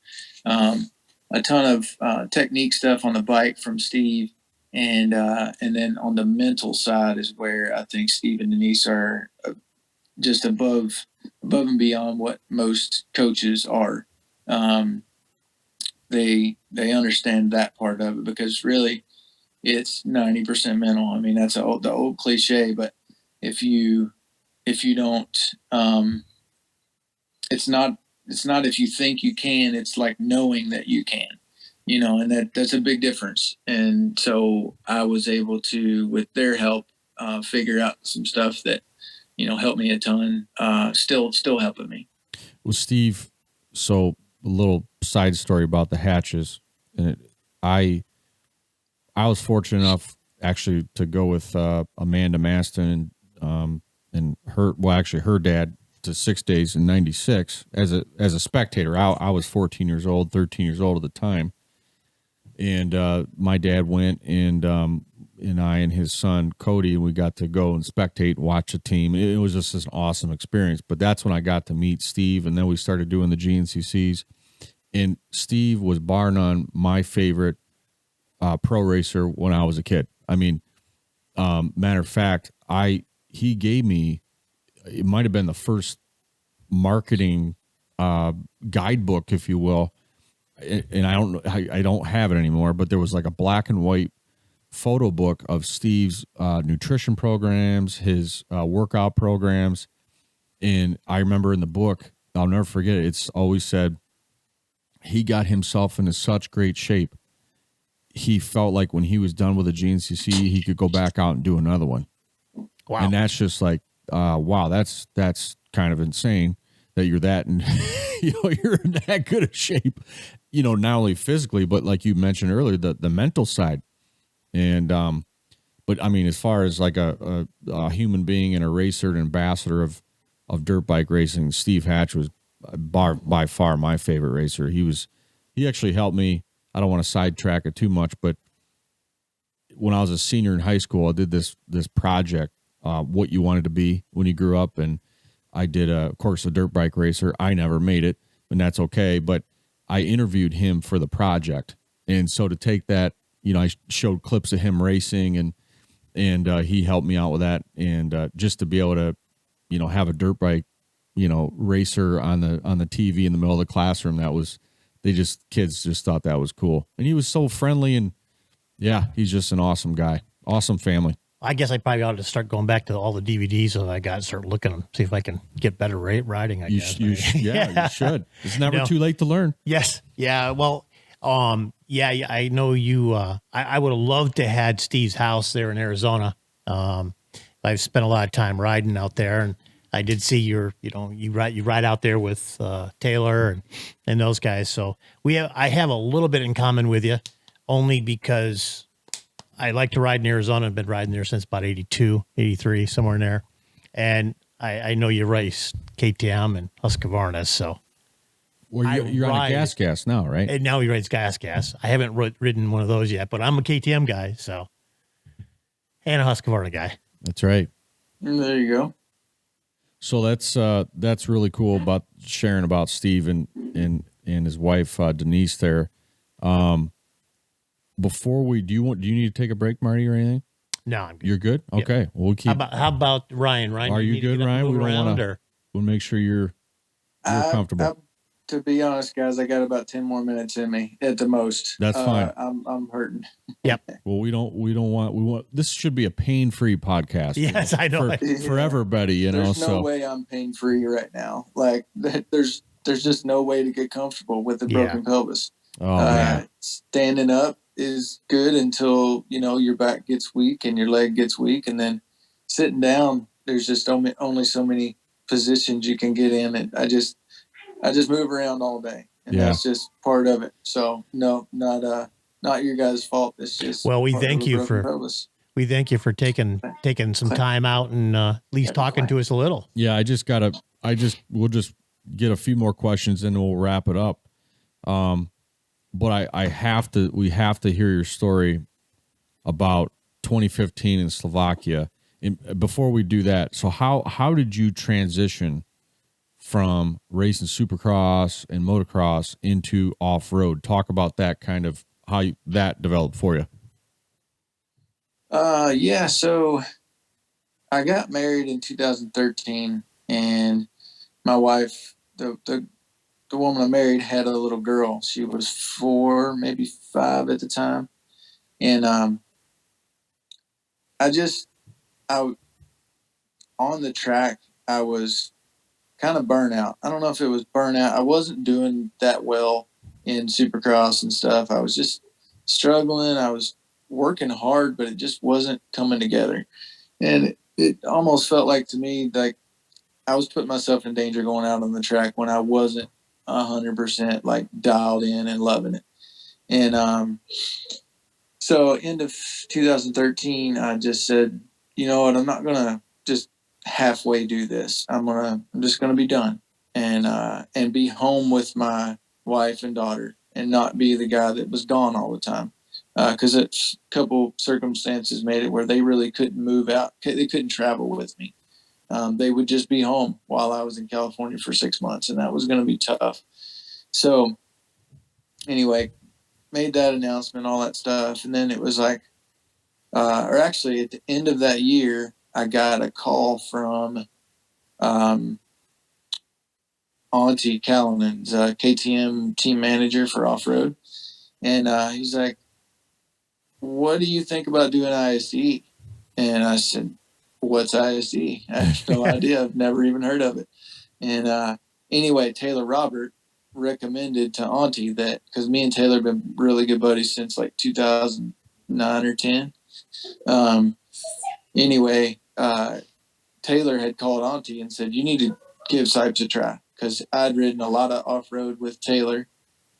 of technique stuff on the bike from Steve. And then on the mental side is where I think Steve and Denise are just above and beyond what most coaches are. They understand that part of it, because really it's 90% mental. That's the old cliche, but if you don't, it's not if you think you can, it's like knowing that you can. And that's a big difference. And so I was able to, with their help, figure out some stuff that, helped me a ton, still helping me. Well, Steve, so a little side story about the hatches. And I was fortunate enough actually to go with Amanda Maston and her dad to 6 days in '96 as a spectator. I was 13 years old at the time. And my dad went, and I and his son Cody, we got to go and spectate and watch the team. It was just an awesome experience. But that's when I got to meet Steve, and then we started doing the GNCCs. And Steve was bar none my favorite pro racer when I was a kid. Matter of fact, he gave me, it might have been the first marketing guidebook, if you will. And I don't have it anymore, but there was like a black and white photo book of Steve's nutrition programs, his workout programs. And I remember in the book, I'll never forget it, it's always said he got himself into such great shape. He felt like when he was done with the GNCC, he could go back out and do another one. Wow. And that's just like, wow, that's kind of insane that you're that, and you're in that good of shape, not only physically, but like you mentioned earlier, the mental side. And, but I mean, as far as like a human being and a racer and ambassador of dirt bike racing, Steve Hatch was by far my favorite racer. He actually helped me. I don't want to sidetrack it too much, but when I was a senior in high school, I did this project, what you wanted to be when you grew up. And I did, of course, a dirt bike racer. I never made it, and that's okay. But I interviewed him for the project. And so to take that, I showed clips of him racing, and he helped me out with that. And just to be able to, have a dirt bike, racer on the TV in the middle of the classroom, kids just thought that was cool. And he was so friendly, and yeah, he's just an awesome guy. Awesome family. I guess I probably ought to start going back to all the DVDs that I got and start looking them, see if I can get better riding. You should. It's never too late to learn. Yes. Yeah. Well, I know you, I would have loved to had Steve's house there in Arizona. I've spent a lot of time riding out there, and I did see you ride out there with Taylor and those guys. So I have a little bit in common with you, only because I like to ride in Arizona. I've been riding there since about 82, 83, somewhere in there. And I know you race KTM and Husqvarna, so. Well, you're on a GasGas now, right? And now he rides GasGas. I haven't ridden one of those yet, but I'm a KTM guy, so. And a Husqvarna guy. That's right. There you go. So that's really cool about sharing about Steve and his wife Denise there. Before do you need to take a break, Marty, or anything? No, I'm good. You're good. Okay, Yep. Well, we'll keep. How about Ryan? Ryan, are you good, Ryan? We don't want to. We'll make sure you're comfortable. To be honest, guys, I got about 10 more minutes in me at the most. That's fine. I'm hurting. Yep. Well, we want this should be a pain-free podcast. Yes, I know. For everybody, There's no way I'm pain-free right now. Like there's just no way to get comfortable with a broken pelvis. Oh man. Standing up is good until, your back gets weak and your leg gets weak, and then sitting down, there's just only so many positions you can get in, and I just move around all day, and that's just part of it. So no, not your guys' fault. It's just we thank you for taking some time out and at least talking to us a little. Yeah, we'll just get a few more questions and we'll wrap it up. But we have to hear your story about 2015 in Slovakia. And before we do that, so how did you transition from racing supercross and motocross into off-road? Talk about that, kind of how that developed for you. Yeah. So I got married in 2013, and my wife, the woman I married, had a little girl. She was 4, maybe 5 at the time. And, on the track, I was kind of burnout. I don't know if it was burnout. I wasn't doing that well in supercross and stuff. I was just struggling. I was working hard, but it just wasn't coming together. And it almost felt like to me, like I was putting myself in danger going out on the track when I wasn't 100% like dialed in and loving it. And, so end of 2013, I just said, you know what, I'm not going to just halfway do this. I'm just going to be done and be home with my wife and daughter and not be the guy that was gone all the time. Cause a couple circumstances made it where they really couldn't move out. They couldn't travel with me. They would just be home while I was in California for 6 months, and that was going to be tough. So anyway, made that announcement, all that stuff. And then it was like, or actually at the end of that year, I got a call from Auntie Callanan's KTM team manager for off-road. And he's like, what do you think about doing ISDE? And I said, what's ISDE? I have no idea. I've never even heard of it. And anyway, Taylor Robert recommended to Auntie that, because me and Taylor have been really good buddies since like 2009 or 10. Anyway, Taylor had called Auntie and said, you need to give Sipes a try, because I'd ridden a lot of off-road with Taylor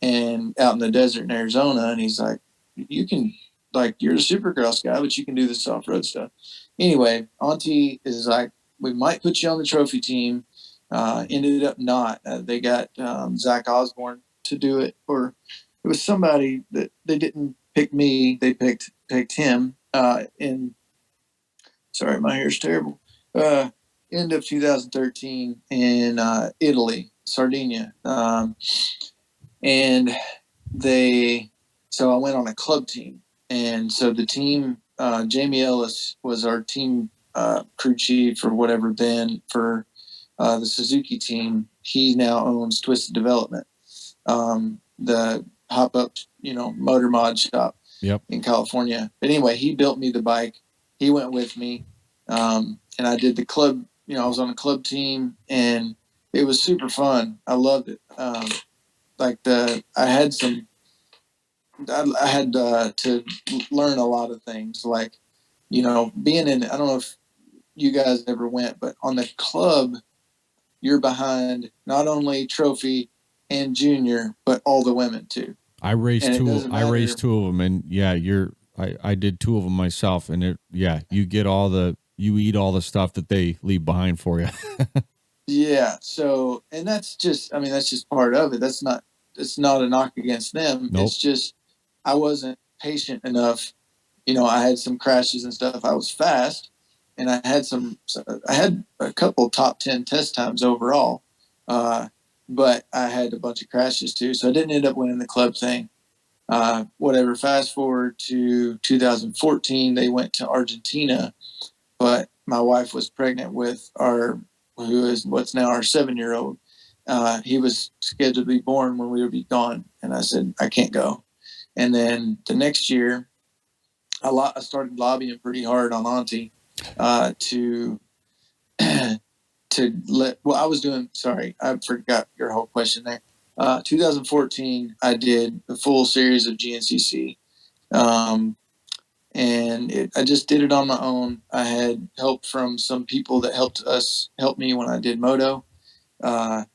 and out in the desert in Arizona. And he's like, you can, like, you're a supercross guy, but you can do this off-road stuff. Anyway, Auntie is like, we might put you on the trophy team. Ended up not. They got Zach Osborne to do it, or it was somebody that they didn't pick me. They picked him sorry, my hair's terrible. End of 2013 in Italy, Sardinia. And so I went on a club team. And so the team, Jamie Ellis was our team crew chief or whatever then for the Suzuki team. He now owns Twisted Development, the hop up, motor mod shop in California. But anyway, he built me the bike. He went with me. And I did the club, I was on a club team, and it was super fun. I loved it. I had to learn a lot of things, like, being in, I don't know if you guys ever went, but on the club, you're behind not only trophy and junior, but all the women too. I raced two of them, and yeah, I did two of them myself, and you get you eat all the stuff that they leave behind for you. Yeah. So, and that's just part of it. It's not a knock against them. Nope. It's just, I wasn't patient enough. I had some crashes and stuff. I was fast, and I had a couple top 10 test times overall. But I had a bunch of crashes too. So I didn't end up winning the club thing. Whatever. Fast forward to 2014, they went to Argentina, but my wife was pregnant with who is what's now our 7-year-old. He was scheduled to be born when we would be gone. And I said, I can't go. And then the next year, I started lobbying pretty hard on Auntie I forgot your whole question there. 2014, I did the full series of GNCC. I just did it on my own. I had help from some people that helped me when I did moto. And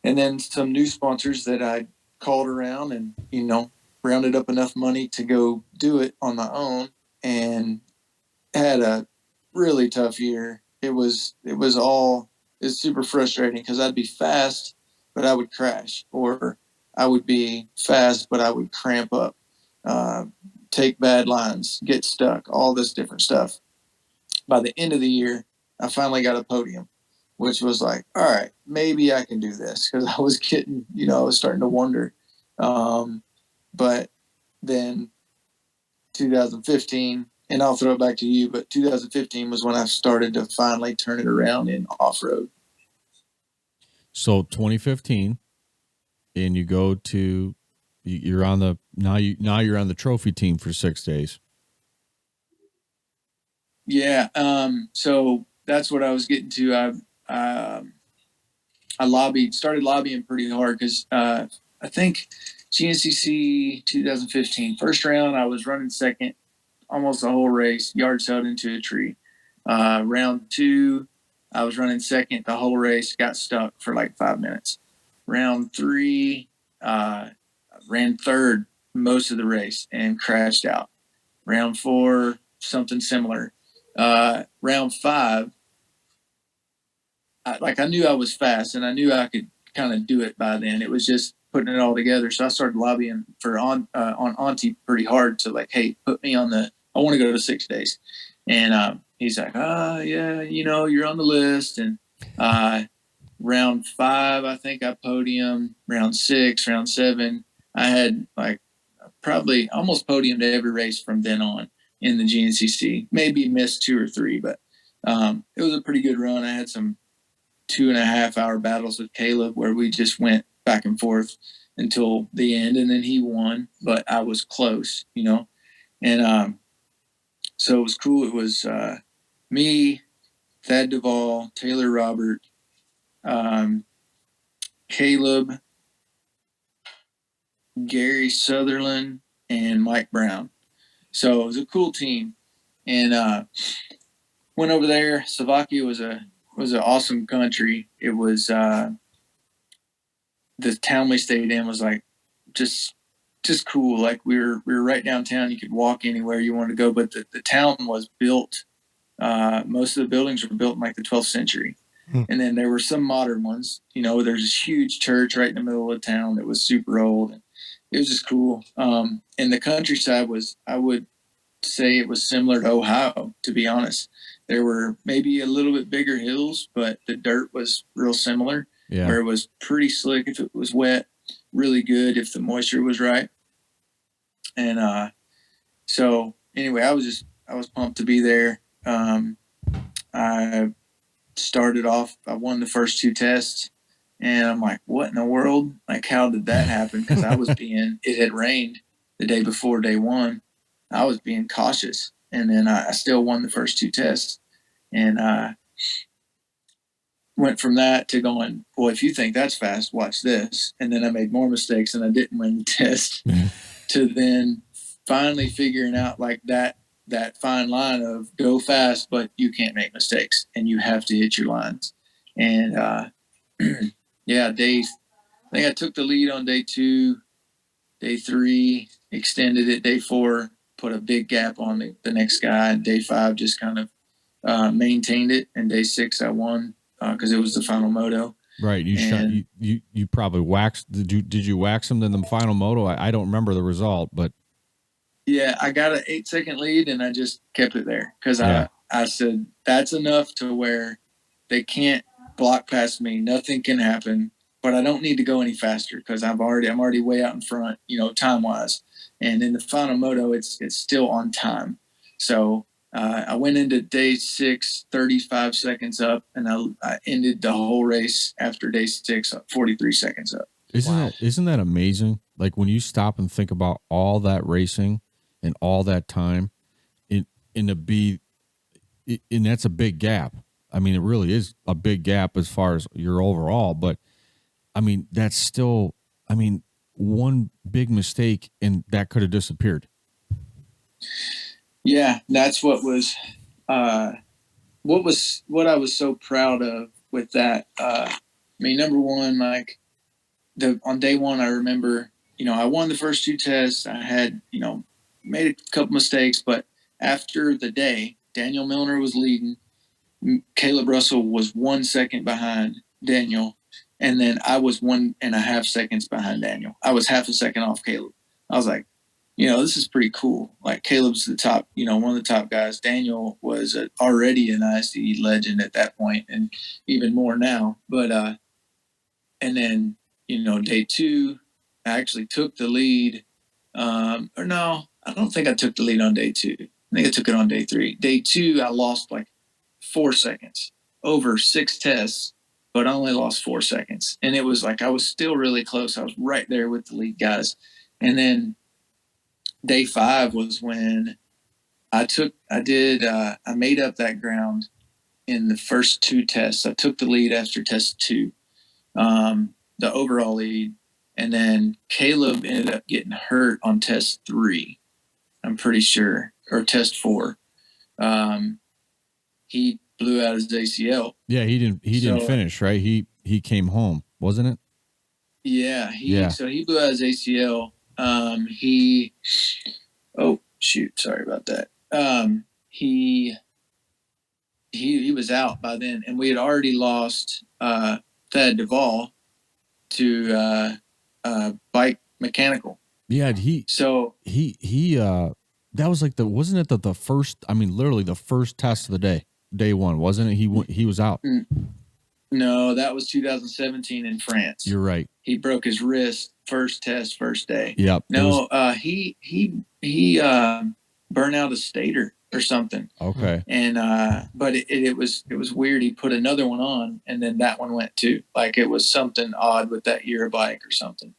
then some new sponsors that I called around and, rounded up enough money to go do it on my own, and had a really tough year. It was super frustrating, because I'd be fast, but I would crash, or I would be fast, but I would cramp up, take bad lines, get stuck, all this different stuff. By the end of the year, I finally got a podium, which was like, all right, maybe I can do this, because I was getting, I was starting to wonder. But then 2015, and I'll throw it back to you, but 2015 was when I started to finally turn it around in off-road. So 2015, and you're on the trophy team for 6 days. Yeah. So that's what I was getting to. I started lobbying pretty hard, because I think GNCC 2015, first round, I was running second almost the whole race, yard sailed into a tree. Round 2, I was running second the whole race, got stuck for like 5 minutes. Round 3, ran third most of the race and crashed out. Round 4, something similar. Round 5, I knew I was fast, and I knew I could kind of do it by then. It was just putting it all together. So I started lobbying on Auntie pretty hard to, like, hey, put me on I want to go to 6 days. And he's like, yeah, you're on the list. And round 5, I think I podiumed. Round 6, round 7, I had probably almost podiumed every race from then on in the GNCC. Maybe missed 2 or 3, but it was a pretty good run. I had some 2.5 hour battles with Caleb where we just went back and forth until the end, and then he won, but I was close, and so it was cool. It was me, Thad Duvall, Taylor Robert, Caleb, Gary Sutherland, and Mike Brown. So it was a cool team, and went over there. Slovakia was an awesome country. It was the town we stayed in was like just cool. Like we were right downtown. You could walk anywhere you wanted to go, but the town was built. Most of the buildings were built in like the 12th century. And then there were some modern ones. There's this huge church right in the middle of town that was super old. And it was just cool. And the countryside was, I would say it was similar to Ohio, to be honest. There were maybe a little bit bigger hills, but the dirt was real similar, where it was pretty slick if it was wet, really good if the moisture was right. And so anyway, I was pumped to be there. I started off, I won the first 2 tests, and I'm like, what in the world? Like, how did that happen? Because it had rained the day before day 1. I was being cautious, and then I still won the first 2 tests, and went from that to going, boy, if you think that's fast, watch this. And then I made more mistakes and I didn't win the test to then finally figuring out like that fine line of go fast, but you can't make mistakes and you have to hit your lines. And I think I took the lead on day 2, day 3, extended it, day 4, put a big gap on the next guy. And day 5 just kind of maintained it. And day 6 I won because it was the final moto. Right. You probably waxed. Did you wax him in the final moto? I don't remember the result, but yeah, I got an 8-second lead and I just kept it there because I said that's enough to where they can't block past me. Nothing can happen, but I don't need to go any faster because I'm already way out in front, time wise. And in the final moto, it's still on time. So I went into day 6, 35 seconds up, and I ended the whole race after day 6, 43 seconds up. Isn't that amazing? Like when you stop and think about all that racing and all that time, and that's a big gap. I mean, it really is a big gap as far as your overall, but I mean, that's still, one big mistake and that could have disappeared. Yeah, that's what I was so proud of with that. Number one, like on day 1, I remember, I won the first 2 tests. I had, made a couple mistakes, but after the day, Daniel Milner was leading. Caleb Russell was 1 second behind Daniel. And then I was 1.5 seconds behind Daniel. I was half a second off Caleb. I was like, this is pretty cool. Like Caleb's the top, one of the top guys. Daniel was already an ISDE legend at that point and even more now. But, and then, day 2, I actually took the lead. Or no, I don't think I took the lead on day 2. I think I took it on day 3. Day 2, I lost like 4 seconds over 6 tests, but I only lost 4 seconds. And it was like, I was still really close. I was right there with the lead guys. And then day 5 was when I made up that ground in the first 2 tests. I took the lead after test 2, the overall lead. And then Caleb ended up getting hurt on test 3, I'm pretty sure, or test 4. He blew out his ACL. Yeah, he didn't finish, right? He came home, wasn't it? Yeah, so he blew out his ACL. Sorry about that. He was out by then, and we had already lost Thad Duvall to bike mechanical. Yeah, that was like wasn't it the first, literally the first test of the day 1, wasn't it? He was out. No, that was 2017 in France. You're right. He broke his wrist first test, first day. Yep. No, he burned out a stator or something. Okay. And but it was weird. He put another one on, and then that one went too. Like it was something odd with that year bike or something.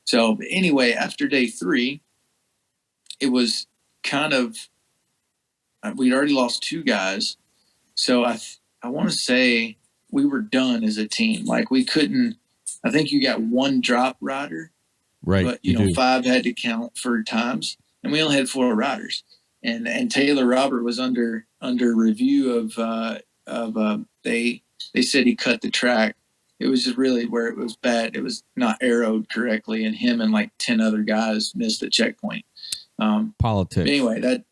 So anyway, after day 3, it was kind of we'd already lost 2 guys. So I want to say we were done as a team. Like we couldn't. I think you got 1 drop rider, Right. but you know 5 had to count for times, and we only had 4 riders. And Taylor Robert was under review of they said he cut the track. It was just really where it was bad. It was not arrowed correctly, and him and like 10 other guys missed the checkpoint. Politics. Anyway, that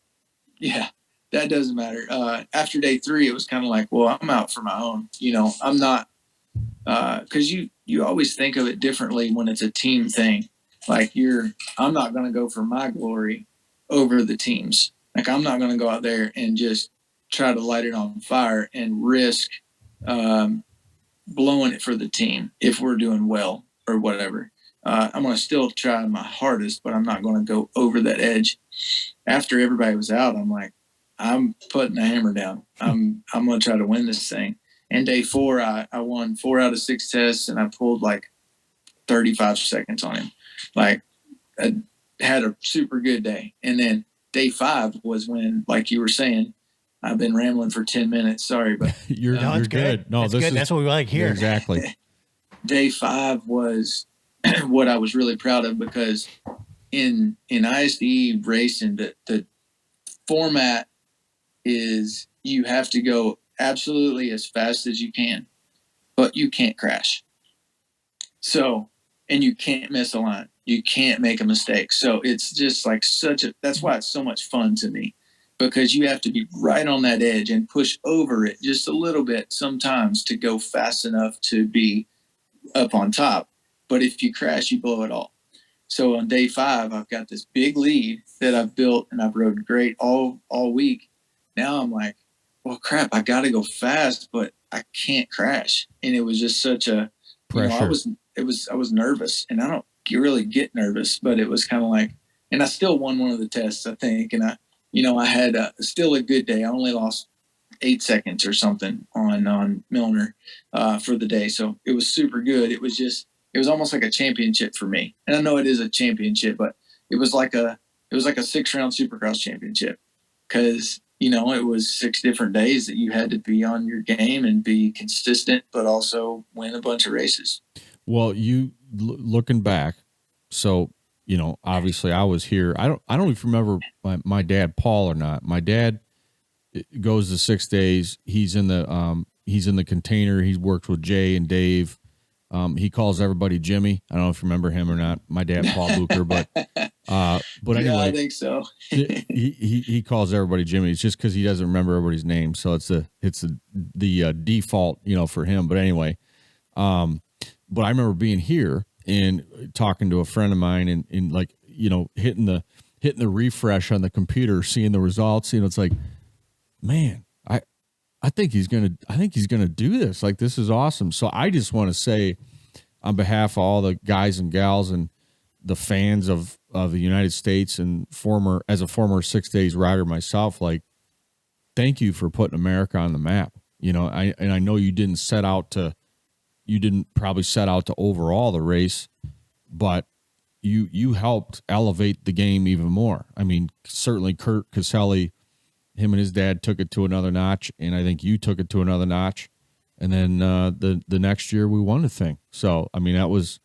doesn't matter. After day 3, it was kind of like, well, I'm out for my own. You know, I'm not because you always think of it differently when it's a team thing. Like I'm not going to go for my glory over the team's. Like I'm not going to go out there and just try to light it on fire and risk blowing it for the team if we're doing well or whatever. I'm going to still try my hardest, but I'm not going to go over that edge. After everybody was out, I'm like, I'm putting the hammer down. I'm going to try to win this thing. And day 4, I won 4 out of 6 tests, and I pulled like 35 seconds on him. Like I had a super good day. And then day 5 was when, like you were saying, I've been rambling for 10 minutes. Sorry, but you're good. No, that's what we like here. Exactly. Day 5 was what I was really proud of, because in ISDE racing, the format is you have to go absolutely as fast as you can, but you can't crash. So, and you can't miss a line. You can't make a mistake. So it's just like that's why it's so much fun to me, because you have to be right on that edge and push over it just a little bit sometimes to go fast enough to be up on top. But if you crash, you blow it all. So on day 5, I've got this big lead that I've built, and I've rode great all week. Now I'm like, well, crap, I got to go fast, but I can't crash. And it was just such a pressure. I was nervous, and I don't really get nervous, but it was kind of like, and I still won one of the tests, I think. And I had still a good day. I only lost 8 seconds or something on Milner for the day. So it was super good. It was almost like a championship for me. And I know it is a championship, but it was like a 6-round supercross championship, because, it was 6 different days that you had to be on your game and be consistent, but also win a bunch of races. Well, looking back, so, obviously I was here. I don't even remember my dad, Paul, or not. My dad goes the 6 days. He's in the container. He's worked with Jay and Dave. He calls everybody Jimmy. I don't know if you remember him or not. My dad, Paul Bucher, but anyway, yeah, I think so. he calls everybody Jimmy. It's just because he doesn't remember everybody's name, so it's the default, for him. But anyway, but I remember being here and talking to a friend of mine, and like, hitting the refresh on the computer, seeing the results. It's like, man, I think he's gonna do this. Like, this is awesome. So I just want to say, on behalf of all the guys and gals and the fans of the United States, and as a former 6 days rider myself, like, thank you for putting America on the map. I know you didn't probably set out to overhaul the race, but you helped elevate the game even more. I mean, certainly Kurt Caselli, him and his dad took it to another notch, and I think you took it to another notch. And then the next year we won the thing. So, I mean, that was,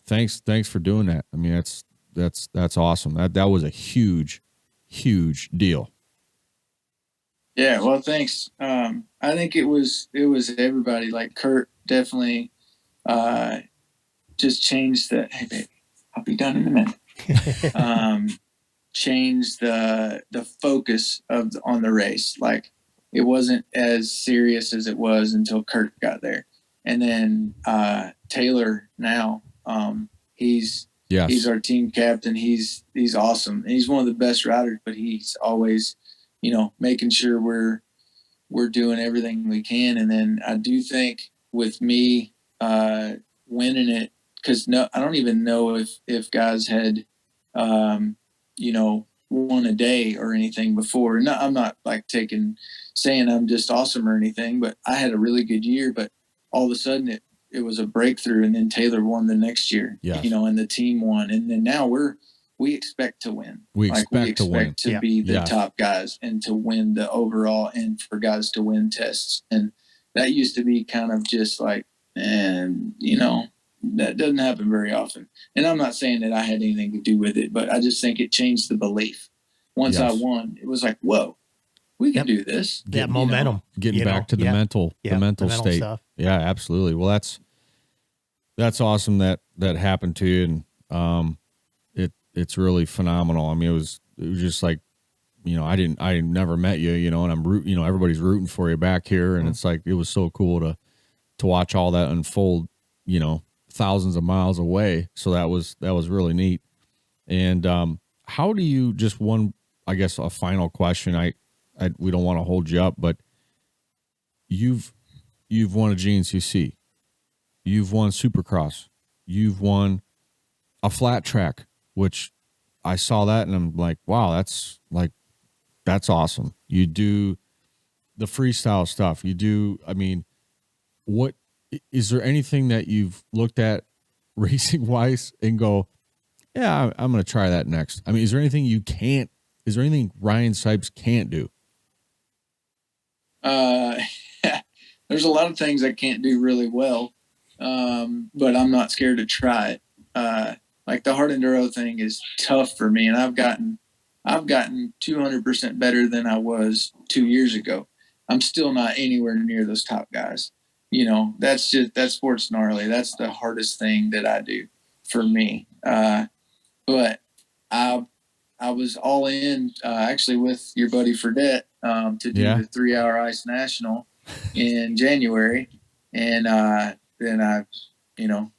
thanks for doing that. I mean, that's awesome. That was a huge deal. Yeah, well, thanks. I think it was everybody. Like Kurt definitely just changed the, hey baby, I'll be done in a minute. Changed the focus on the race. Like, it wasn't as serious as it was until Kurt got there. And then Taylor now, he's our team captain. He's awesome. He's one of the best riders, but he's always, making sure we're doing everything we can. And then I do think with me winning it, because I don't even know if guys had won a day or anything before. No, I'm not like saying I'm just awesome or anything, but I had a really good year, but all of a sudden it was a breakthrough, and then Taylor won the next year, Yes. and the team won. And then now we expect to win. We expect to win. To be the top guys and to win the overall, and for guys to win tests. And that used to be kind of just like, that doesn't happen very often. And I'm not saying that I had anything to do with it, but I just think it changed the belief. Once I won, it was like, whoa, we can do this. That momentum. Getting back to the mental state. Stuff. Yeah, absolutely. Well, that's awesome that happened to you. And it's really phenomenal. I mean, it was just like, I never met you, and I'm everybody's rooting for you back here. And it's like, it was so cool to watch all that unfold, thousands of miles away. So that was really neat. And how do you, just one, I guess, a final question, we don't want to hold you up, but you've won a GNCC, you've won supercross, you've won a flat track, which I saw that and I'm like, wow, that's awesome. You do the freestyle stuff. What is there anything that you've looked at racing wise and go, yeah, I'm going to try that next? I mean, is there anything Ryan Sipes can't do? There's a lot of things I can't do really well. But I'm not scared to try it. Like the hard enduro thing is tough for me, and I've gotten 200% better than I was 2 years ago. I'm still not anywhere near those top guys. That sport's gnarly. That's the hardest thing that I do for me. But I was all in, actually with your buddy Fredette, to do the 3-hour ice national in January. And, then I,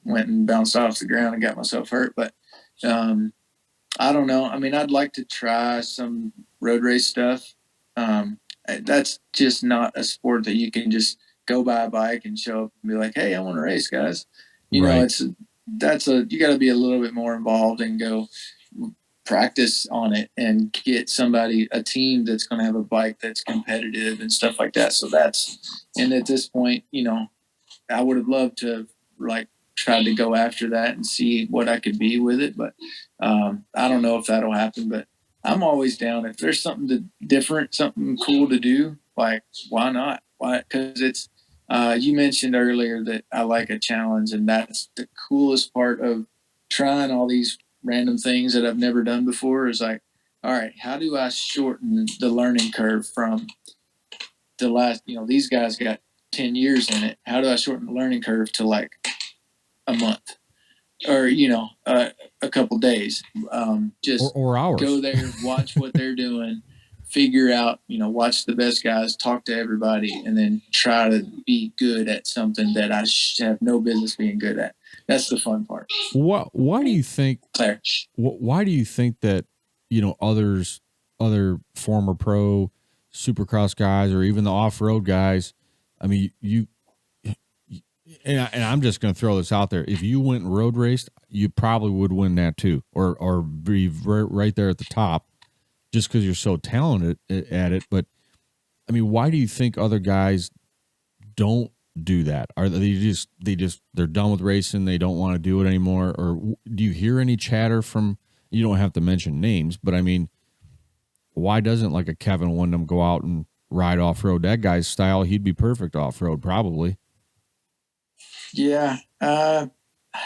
went and bounced off the ground and got myself hurt. But I don't know. I mean, I'd like to try some road race stuff. That's just not a sport that you can just go buy a bike and show up and be like, hey, I want to race, guys. You got to be a little bit more involved and go practice on it and get a team that's going to have a bike that's competitive and stuff like that. And at this point, I would have loved to have tried to go after that and see what I could be with it. But I don't know if that'll happen, but I'm always down. If there's something different, something cool to do, why not? Why? Because it's, you mentioned earlier that I like a challenge, and that's the coolest part of trying all these random things that I've never done before is like, all right, how do I shorten the learning curve from the last, these guys got 10 years in it. How do I shorten the learning curve to like a month or, a couple days? Just or hours. Go there, watch what they're doing, figure out, watch the best guys, talk to everybody, and then try to be good at something that I have no business being good at. That's the fun part. Why do you think, Claire? Why do you think that, other former pro supercross guys or even the off-road guys, I mean, and I'm just going to throw this out there. If you went and road raced, you probably would win that too, or be right there at the top, just because you're so talented at it. But I mean, why do you think other guys don't do that? Are they're done with racing? They don't want to do it anymore? Or do you hear any chatter from? You don't have to mention names, but I mean, why doesn't like a Kevin Windham go out and ride off road? That guy's style, he'd be perfect off road, probably. Yeah, I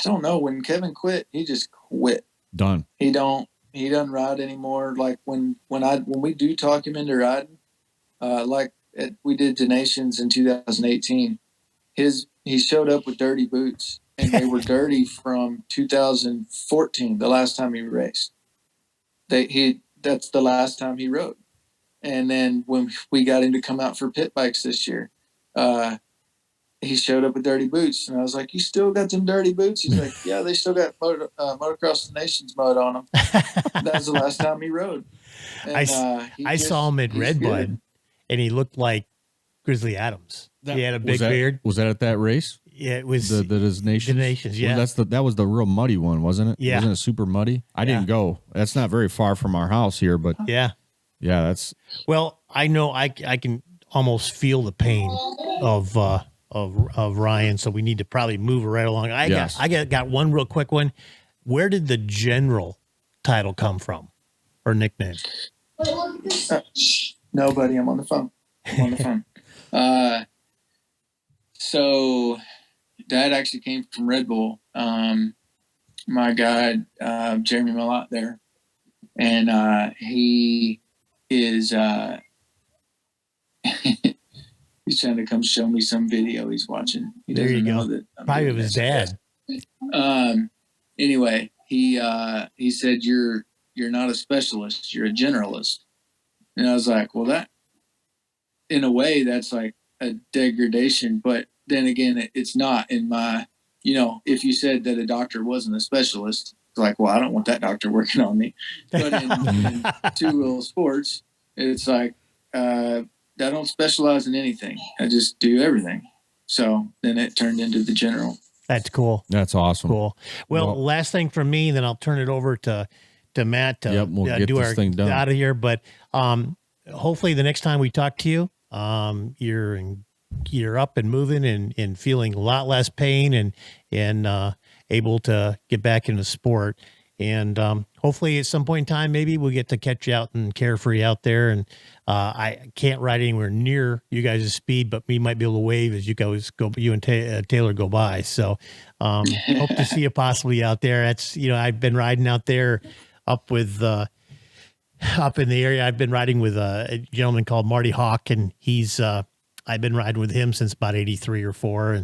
don't know. When Kevin quit, he just quit. Done. He doesn't ride anymore. Like when we do talk him into riding, we did to Nations in 2018. He showed up with dirty boots, and they were dirty from 2014, the last time he raced. That's the last time he rode. And then when we got him to come out for pit bikes this year, he showed up with dirty boots, and I was like, "You still got them dirty boots?" He's like, "Yeah, they still got motocross Nations mud on them." That was the last time he rode. And, I saw him at Redbud, and he looked like Grizzly Adams. He had a big beard. Was that at that race? Yeah, it was the Nations. The Nations, yeah. Well, that was the real muddy one, wasn't it? Yeah. Wasn't it super muddy? I didn't go. That's not very far from our house here, but yeah. that's Well, I know I can almost feel the pain of Ryan, so we need to probably move right along. I got one real quick one. Where did the general title come from, or nickname? Nobody. I'm on the phone. So that actually came from Red Bull. My guy, Jeremy Malott there. And he is he's trying to come show me some video he's watching. He There you go. that Probably of his dad. Anyway, he said you're not a specialist, you're a generalist. And I was like, well, that in a way that's like a degradation, but then again, it's not in my, if you said that a doctor wasn't a specialist, it's like, well, I don't want that doctor working on me. But in two-wheel sports, it's like, I don't specialize in anything. I just do everything. So then it turned into the general. That's cool. That's awesome. Cool. Well, last thing from me, then I'll turn it over to Matt to we'll get do this our thing done. out of here. But hopefully the next time we talk to you, you're up and moving and feeling a lot less pain and able to get back into sport. And hopefully at some point in time, maybe we'll get to catch you out and carefree out there. And I can't ride anywhere near you guys' speed, but we might be able to wave as you guys go, you and Taylor go by. So hope to see you possibly out there. That's, I've been riding out there up with, up in the area. I've been riding with a gentleman called Marty Hawk, and he's, I've been riding with him since about 83 or 4.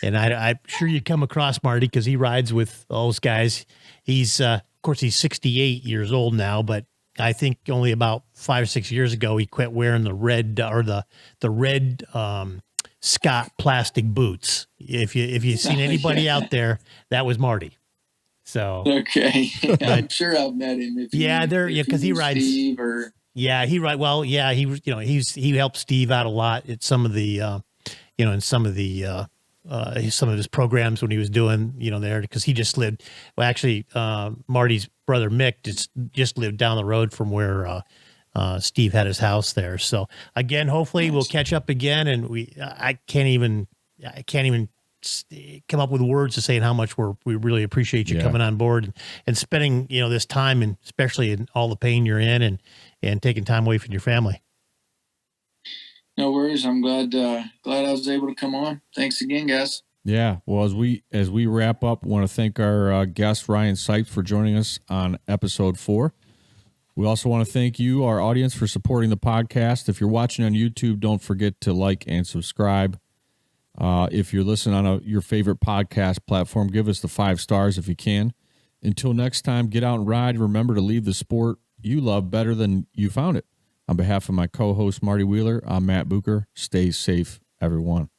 And I'm sure you come across Marty because he rides with those guys. He's, of course, he's 68 years old now, but I think only about 5 or 6 years ago, he quit wearing the red or the red Scott plastic boots. If you've seen anybody out there, that was Marty. So okay, I'm sure I've met him. Because he rides. Steve or he ride well. Yeah, he helped Steve out a lot at some of the in some of the some of his programs when he was doing there, because he just lived. Well, actually, Marty's brother Mick just lived down the road from where Steve had his house there. So again, hopefully we'll catch up again. And I can't even come up with words to say how much we really appreciate you coming on board and spending this time, and especially in all the pain you're in and taking time away from your family. No worries. I'm glad I was able to come on. Thanks again, guys. Yeah. Well, as we wrap up, I want to thank our guest Ryan Sipes for joining us on episode 4. We also want to thank you, our audience, for supporting the podcast. If you're watching on YouTube, don't forget to like and subscribe. If you're listening on your favorite podcast platform, give us the 5 stars if you can. Until next time, get out and ride. Remember to leave the sport you love better than you found it. On behalf of my co-host, Marty Wheeler, I'm Matt Bucher. Stay safe, everyone.